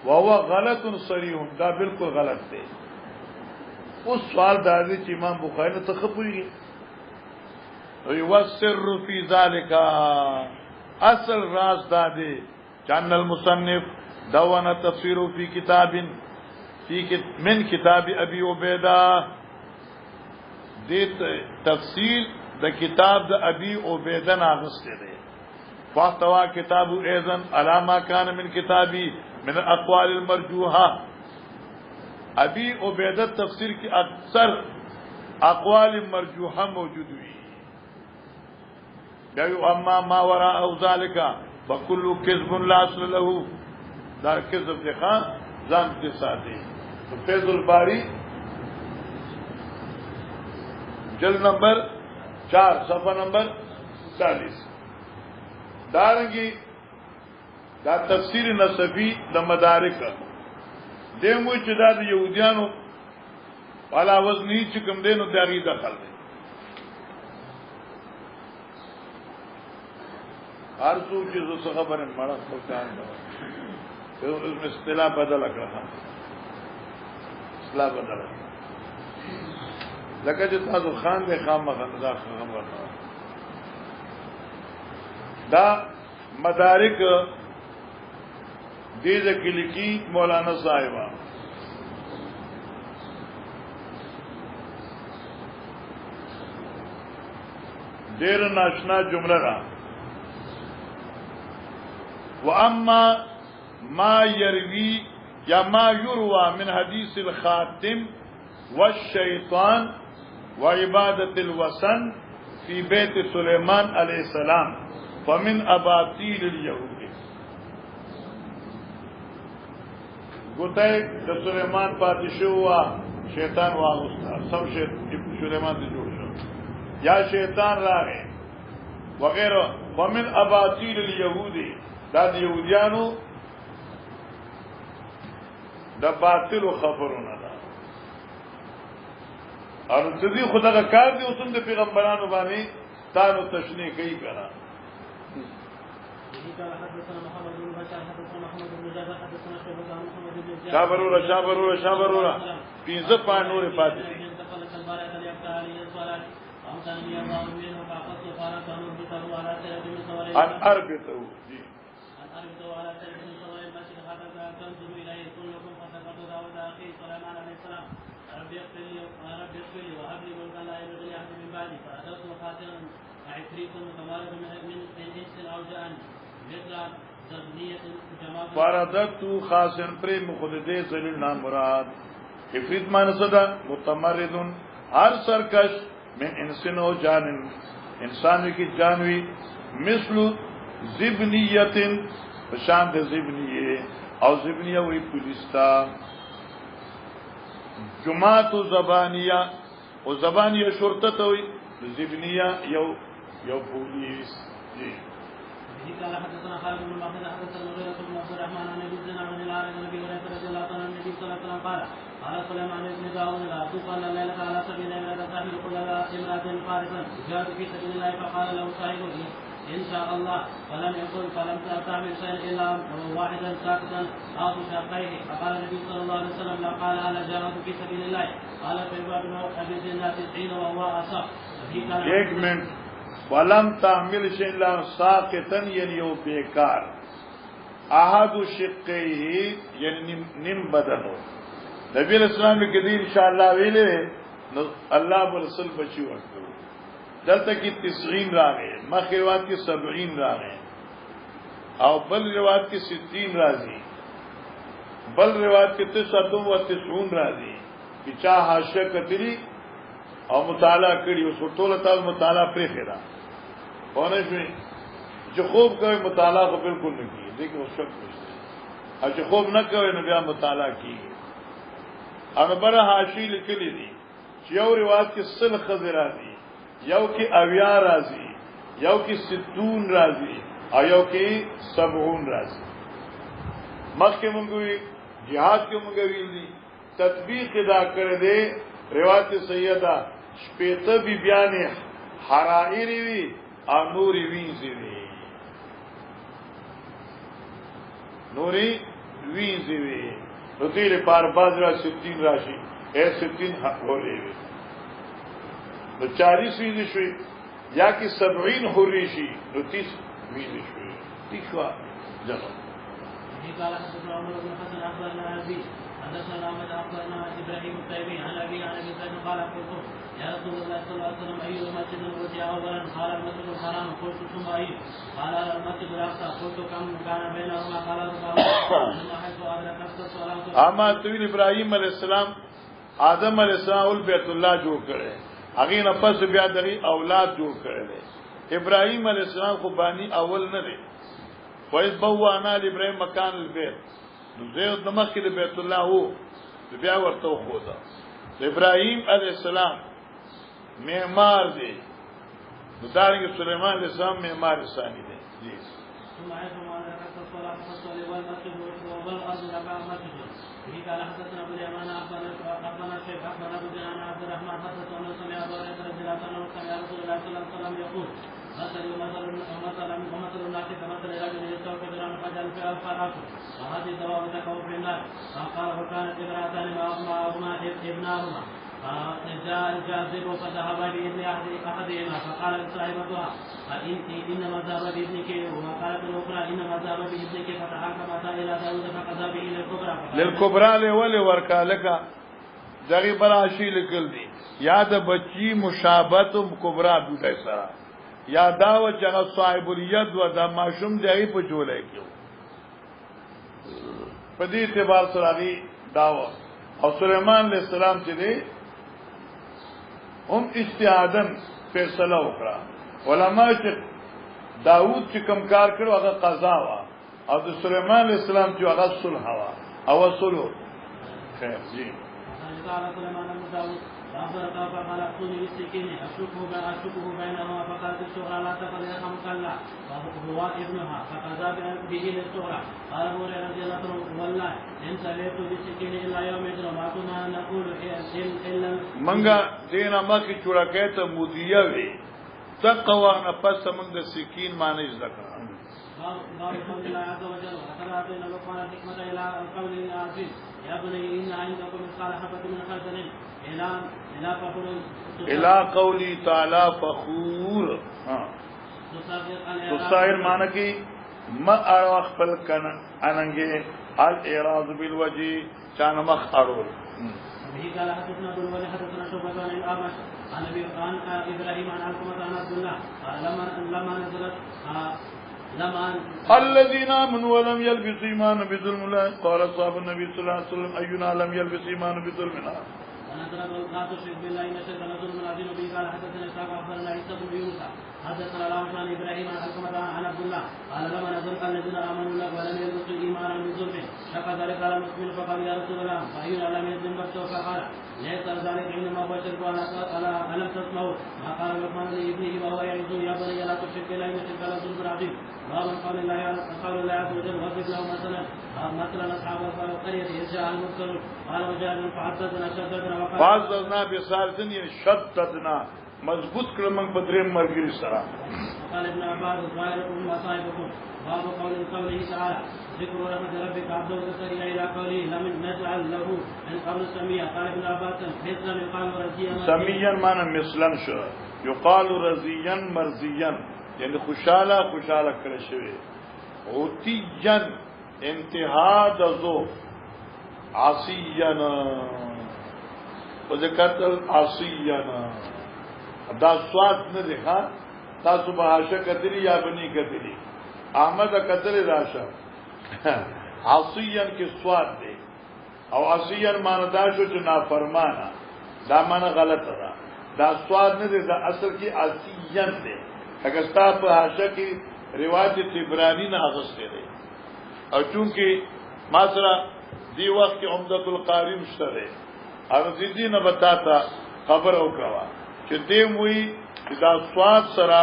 وهو غلط صریح دا بالکل غلط ہے اس سوال دادی چې امام بخاری نے تخبری وی والسر فی ذلك اصل راز دادی جان المصنف دون تفسیر فی کتاب من کتاب ابی عبیدہ دیت تفسیر دا کتاب دا ابی عبیدہ ناغستے دے فاحتوى كتاب ايضا على ما كان من كتابي من الاقوال المرجوحه ابي عبیدہ تفسیر کی اکثر اقوال مرجوحه موجود ہوئی یا اما ما وراء ذلك فكل كذب لا اصل له دا کذب ذکا ذات کے ساتھ تو فیض الباری جلد نمبر 4 صفحہ نمبر 40 دارنگی دا تفسیر نصفی دا مدارک دیموی چی دا یهودیانو والا وزنی چکم دینو داغی دخل دے ہر سو چیزو سے خبر ہے مڑا سلطان دا اس میں اصطلاح بدل رہا اصطلاح بدل رہا لکه چې تاسو خان دے خام مخندا خام ورنہ دا مدارک دیز کی لکی مولانا صاحبہ دیر ناشنا جملہ را واما ما يروي یا ما يروى من حدیث الخاتم والشیطان وعبادة الوثن في بيت سليمان عليه السلام فمن اباطیل اليهود گوتے کہ سلیمان پادشاہ ہوا شیطان واغستا سب سلیمان سے جوڑ شو یا شیطان راگے وغیرہ فمن اباطیل اليهود دا یہودیانو دا باطل و خبرونه دا اور تدی خدا کا کار دی اوسم د پیغمبرانو باندې تانو تشنی کئی کرا شابرولا پینزه پانور پاتی ان اربطو جی على سيد بن صلى المسجد حتى تنظر اليه كلكم فسقط داود اخي سليمان عليه السلام رب اغفر لي وهب لي ملكا لا يبغي لاحد من بعدي فاتوت خاسرا عفريت متمارد من انس او جان مثل زبنيه جماعه فردت خاسن پر مخدده زلیل نام مراد عفریت مانسدا متمرد ہر سرکش من انسن و جان انسان کی جانوی مثل زبنیت شان د زبنیه او زبنیه وی پولیستا جماعت زبانیه او زبانیه شرطه ته وی زبنیه یو پولیس جی قال حدثنا خالد بن مخلد حدثنا المغيرة بن عبد الرحمن عن ابي الزناد عن الأعرج عن ابي هريرة رضي الله عنه النبي صلى الله عليه وسلم قال سليمان بن داود لا توقن الليلة على سبيل امرأة تحمل كل امرأة فارسا جاءت في سبيل الله فقال له صاحبه إن شاء الله فلم يقل فلم تعمل شيئا إلا واحدا ساكتا أو بشاقيه فقال النبي صلى الله عليه وسلم لو قال أنا جاهد في سبيل الله قال في بعض أبي الزناد 90 وهو أصح ایک منٹ ولم تعمل شيئا إلا ساكتا یعنی یو بیکار احد شقیه یعنی نم بدنو نبی الاسلام کے دین انشاءاللہ ویلے اللہ برسل بچی وقت دلتا کی 90 راغے مخی روایت کی 70 راغے او بل روایت کی 60 راضی بل روایت کی 99 راضی چا حاشیہ کتلی او مطالعہ کری اس کو طول تعالی مطالعہ پری خیرہ ہونے شوئی جو خوب کوئی مطالعہ کو بالکل نہیں کی لیکن وہ شک پوچھتے اور جو خوب نہ کوئی نبیہ مطالعہ کی اور بڑا حاشی لکلی دی یو روایت کی 100 خضر راضی یو کی 80 راضی یو کی 60 راضی اور یو کی 70 راضی مخ کے منگوی جہاد کے منگوی دی تطبیق ادا کر دے روایت سیدہ شپیتا بی بیانی حرائری وی اور نوری وینزی وی نوری وینزی وی رتیل پار بازرہ 60 راشی 60 حق ہو لے وی تو 40 وینزی شوی یا کی 70 ہو ریشی تو 30 وینزی شوی تیخوا جنو قال حدثنا عمر بن حسن اخبرنا ابي حدثنا احمد اخبرنا ابراهيم الطيبي عن ابي عن ابي سعيد قال قلت يا رسول الله صلى الله عليه وسلم اي مسجد وجه اولا قال المسجد الحرام قلت ثم اي قال المسجد الاقصى قلت كم كان بينهما قال انما حيث ادركت الصلاه اما طویل ابراهيم علیہ السلام آدم علیہ السلام بیت اللہ جوړ کړي هغه نه پس بیا دغه اولاد جوړ کړي ابراهيم علیہ السلام خو بانی اول نه دی وإذ بوأنا لإبراهيم مكان البيت زید نمخ کې بیت الله وو بیا ورته خو دا ابراهيم عليه السلام معمار دی دارنګ سليمان عليه السلام معمار ثاني دی جی ثم عرفوا ان ركعت الصلاه فصلى والمسجد والارض ركع مسجد به قال حدثنا ابو اليمان اخبرنا الشيخ اخبرنا ابو جنان عبد الرحمن حدثنا انه سمع ابو هريره رضي الله عنه سمع رسول الله صلى الله عليه وسلم يقول مثل الناس كمثل رجل يستوقد عن فجل في الفراش وهذه دواب تكون في النار فقال وكانت امرأتان معهما ابناهما فجاء الجاذب فذهب بإذن أحدهما فقال لصاحبتها إنما ذهب بإذنك وقالت الأخرى إنما ذهب بإذنك فتحاكم إلى داود فقضى به للكبرى لولي وركالك دغی براشی لکل دی یاد بچی مشابت کبرا بوٹای سرا یا داو چغه صاحب الید و دا ماشوم دی په جولای کیو په دې اعتبار سره دی داو او سليمان علیہ السلام چې دی هم اجتهادن فیصله وکړه علما چې داوود چې کوم کار کړو هغه قضا وا او د سليمان علیہ السلام چې هغه صلح وا او صلح خیر جی قال سليمان بن داود فأخبرك فقال أخذني بالسكين أشكه بينهما فقالت الصغرى لا تقل يرحمك الله وهو ابنها فقضى به للصغرى قال أبو هريرة رضي الله عنه والله إن سليت بالسكين إلا يوم يدر ما كنا نقول إلا منګه دینه مکه چورکه ته مودیه وی تقوا نفس من د سکین معنی ذکر باب قول الله عز وجل وقد آتينا لقمان الحكمة إلى القول العزيز يا بني إن عندكم مثقال حبة من خردل الى قولی تعالی فخور تصائر معنی کی ما اړه خپل کنه اننګه الاعراض بالوجه چان مخ اړول به قال حدثنا ابو الوليد حدثنا شعبة عن الأعمش عن ابراهيم عن علقمة عن عبد الله لما نزلت الذين آمنوا ولم يلبسوا إيمانهم بظلم قال أصحاب النبي صلى الله عليه وسلم أينا لم يلبس إيمانه بظلم لا تشرك بالله إن الشرك لظلم عظيم. به قال حدثنا إسحاق أخبرنا عيسى بن يونس حدثنا الأعمش عن إبراهيم عن علقمة عن عبد الله قال لما نزلت الذين آمنوا ولم يلبسوا إيمانهم بظلم شق ذلك على المسلمين فقال يا رسول الله فأينا لم يظلم بشر فقال ليس ذلك إنما هو شرك ألم تسمعوا ما قال لقمان لابنه وهو يعظه يا بني لا تشرك بالله إن الشرك لظلم عظيم. باب قول الله عز وجل واضرب له مثلا أصحاب القرية إذ جاء المرسلون قال وجاءنا فعززنا شددنا فعززنا بصالحين شددنا مضبوط کړه موږ په دریم مرګري سره. قال ابن عباس ظاهركم مصائبكم. باب قوله تعالى ذكر رحمة ربك عبده زكريا إلى قوله لم نجعل له من قبل سميا. قال ابن عباس مثلا يقال رزيا سميا معنى مثلا شو يقال رزيا مرزيا یعنی خوشاله کړه شوی اوتیجن انتها دزو عصینا وذکرتل عصینا دا سواد نه دی ها تاسو به عاشق کتلی یا بنی کتلی احمد کتل راشه عصیان کې سواد دی او عصیان معنی دا شو چې نافرمانه دا معنی غلطه ده دا سواد نه دی دا اصل کې عصیان دی اگر ستا په عاشق کې روایت تبرانی نه اغسطه دی او چونکه ما سره دی وخت کې عمدۃ القاری مشته دی او دې نه بتاتا خبر او کوا چې دې موي دا سواد سره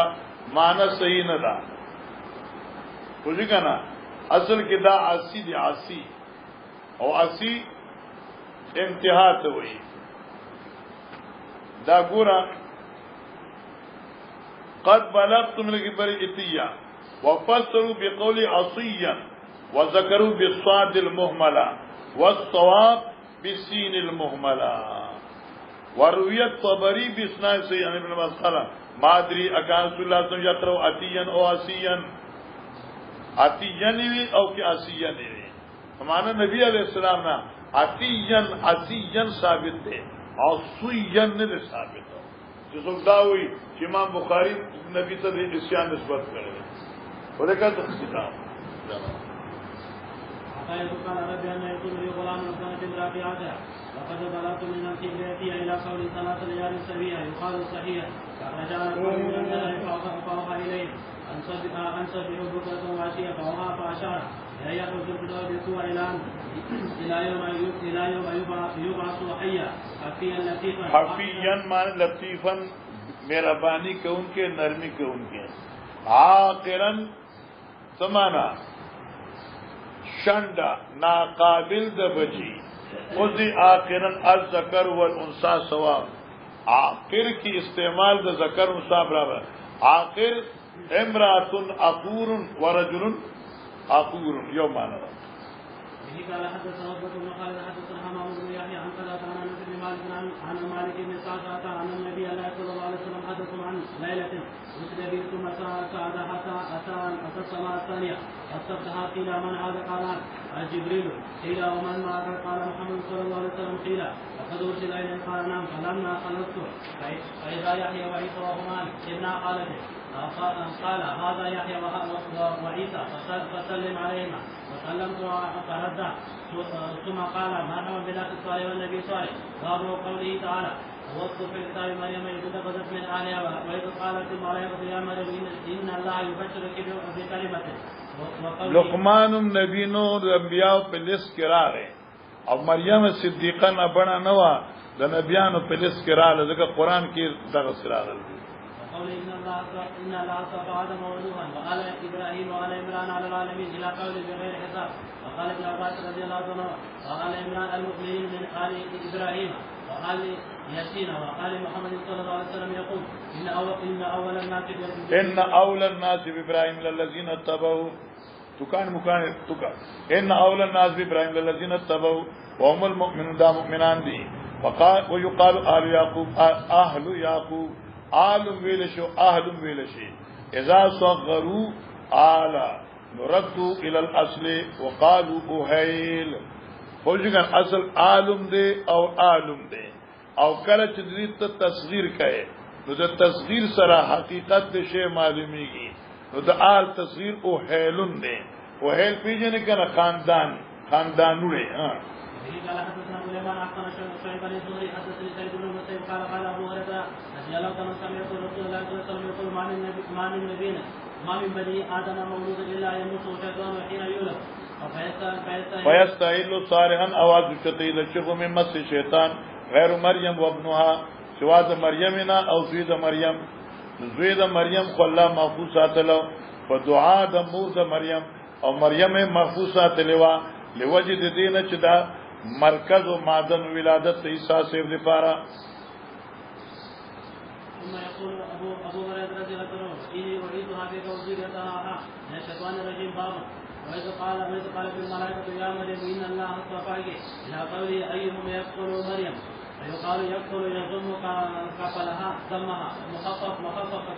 معنی صحیح نه ده کوجی کنه اصل کې دا عاصی دی عاصی او عاصی انتها ته وایي دا ګورا قد بلغتم الكبر اتيا وفسروا بقول عصيا وذكروا بالصاد المهملة والصواب بالسين المهملة وروي الطبري باسناد سيد ابن مسخرة ما ادري اكان رسول الله صلى الله عليه وسلم يقرأ اتيا او عصيا اتيا او کہ عصيا ہمارا نبی علیہ السلام نا اتيا عصيا ثابت ہے عصيا نہیں ثابت ہے جس وقت داوی کہ امام بخاری نبی ته اسیان نسبت کړي ولکه تو کتاب قال ربي أن يكون لي غلام وكانت امرأتي عاقرة وقد بلغت من الكبرياء إلى قول 3 ليال سوية يقال صحيح فرجع القوم من النار فأوحى إليه أن سبحوا بكرة وعشية فأوحى فأشار لا يخرج البدر بالسوء إلى يوم يبعث حيا حفيا لطيفا حفيا معنی لطیفا مہربانی کے ان کے نرمی کے ان کے عاقرا سمانا شنڈا ناقابل د بچی خودی عاقرا الذکر والانثى سواء عاقر کی استعمال د ذکر انثى برابر عاقر امرأة عقور ورجل عقور یوم معنی قال حدثنا عقبة بن خالد حدثنا حمام بن يحيى عن قتادة عن انس بن مالك عن مالك بن سعد عن النبي صلى الله عليه وسلم حدثهم عن ليلة مسد به ثم سعد حتى اتى السماء الثانية فاستفتح قيل من هذا قال جبريل قيل ومن معك قال محمد صلى الله عليه وسلم قيل فقد ارسل اليه قال نعم فلما خلصت فاذا يحيى وعيسى وهما ابنا خالته قال هذا يحيى وعيسى فسلم عليهما وسلمت فرد ثم قال مرحبا بالاخ الصالح والنبي صالح. باب قوله تعالى واذكر في الكتاب مريم اذ انتبذت من اهلها واذ قالت الملائكه يا مريم ان الله يبشرك بكلمه. لقمان النبی نو انبیاء په لیست کې راغی او مریم صدیقه نه بنا نه و د نبیانو په لیست کې راغله ځکه قران کې دغه سره راغلی. قول ان الله اصطفى ادم ونوحا وقال ابراهيم وعلى عمران على العالمين الى قول بغير حساب. وقال ابن عباس رضي الله عنه وقال عمران المؤمنين من آل ابراهيم وقال ياسين وقال محمد صلى الله عليه وسلم يقول إن أولى الناس بإبراهيم للذين اتبعوا إن أولى الناس بإبراهيم للذين اتبعوا وهم المؤمنون دا مؤمنان دي ويقال أهل يعقوب آل ويلشو أهل ويلشي إذا صغروا آلا نردوا إلى الأصل وقالوا أهيل فوجگان اصل عالم دے او عالم دے او کله چې دې ته تصغیر کړي نو د تصغیر سره حقیقت د شی معلومیږي نو د آل تصغیر او هیلون دے او هیل پیژنې کنه خاندانونه ها قال حدثنا سليمان عن شعيب بن زهري حدثني سعيد بن المسيب قال ابو هريره رضي الله عنه سمعت رسول الله صلى الله عليه وسلم يقول ما من بني ادم مولود الا يموت شيطان حين يولد فيستعيل صارحا اواز شتيل الشغ من مس الشيطان غير مريم وابنها سواد مريمنا او زيد مريم زيد مريم خلا محفوظات له فدعاء د مور د مريم او مريم محفوظات لوا لوجد دین چدا مرکز و معدن ولادت عیسی سے لپاره. ثم يقول ابو هريره رضي الله عنه اني اريدها بك وزيرتها من الشيطان الرجيم بابا وإذا قال في الملائكة يا مريم إن الله اصطفاك إلى قوله أيهم يقتل مريم فيقال يقتل يضم كفلها ضمها مخففة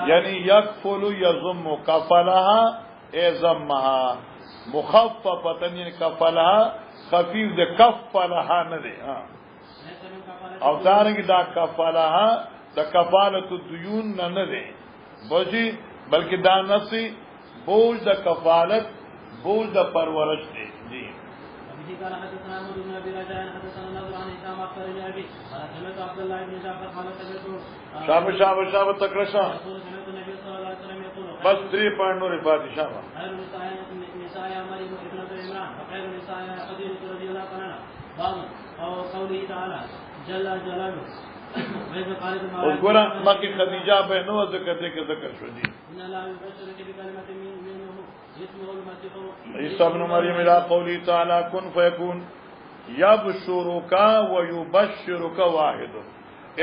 يعني يقتل يضم كفلها اي ضمها مخففة يعني كفلها خفيف ده كفلها نه ده او دارنګ دا کفالها د کفالت الديون نه ده بلکې دا نفسي بوج د کفالت بوج د پرورش دی جی ابي قال حدثنا محمود بن ابي رجاء حدثنا نضر عن هشام اخبرني ابي قال سمعت عبد الله بن جعفر قال سمعت شاب تکرشا سمعت النبي صلى الله عليه وسلم يقول بس 3 نور فاتحه شاب خير نساء مريم ابنه عمران وخير نساء خديجه رضي الله عنها باب او قوله تعالى جل جلاله اور ګورا مکه خدیجه به نو ذکر شو دي ان الله يبشرك بكلمه منه اسمه المسيح عيسى ابن مريم الى قوله تعالى كن فيكون يبشرك ويبشرك واحد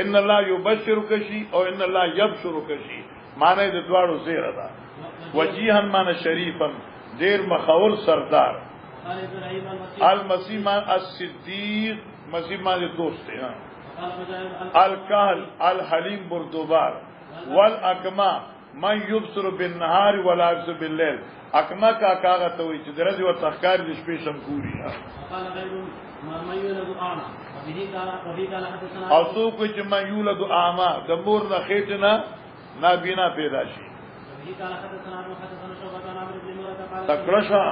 ان الله يبشرك شيء او ان الله يبشرك شيء معنی د دواړو زیره ده وجيها معنی شریفا دیر مخور سردار المسيح الصديق مسیح معنی دوست ہے الکهل الحلیم بردوبار والاکما من یبصر بالنهار ولا یبصر بالليل اکما کا کاغه ته وي چې درځي او تخکار د شپې شمکوري او څوک چې من یولد اعما د مور نه خېټنه نابینا پیدا شي تکرشا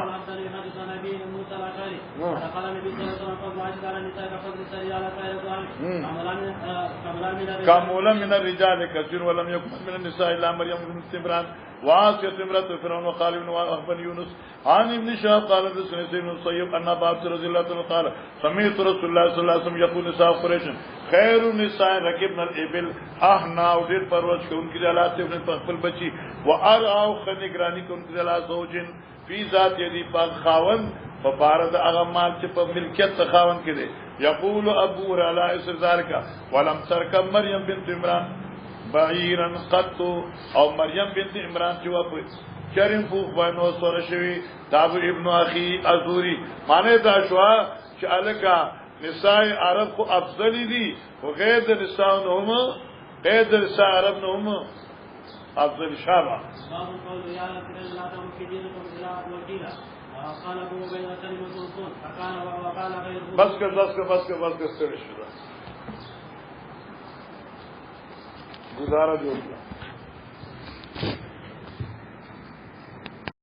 كامولا من الرجال كثير ولم يكن من النساء الا مريم بنت عمران وعاصية امرأة فرعون وخالد بن واخبر يونس عن ابن شهاب قال حدثنا سعيد بن المسيب ان ابا عبد رضي الله عنه قال سمعت رسول الله صلى الله عليه وسلم يقول نساء قريش خير النساء ركبنا الابل احنا ودير پرورش کو ان کی جلات سے اپنے خپل بچی وارعوا خنگرانی کو ان کی جلات زوجن فی ذات یدی پاک خاون فبارد اغمال چې په ملکیت خاون کې دي یقول ابو هريره اسر ذلك ولم تركب مريم بنت عمران بعيرا قط او مريم بنت عمران چې په چرین فوق باندې سره شوی تاب ابن اخي ازوري معنی دا شو چې الکا نساء عرب کو افضل دي او غیر د نساء هم غیر د نساء عرب هم افضل شابه باب قول يا رب لا تم في دينكم الى وكيلا قال ابو بكر كلمه الرسول فقال وقال غيره بس ستر شو گزارا جو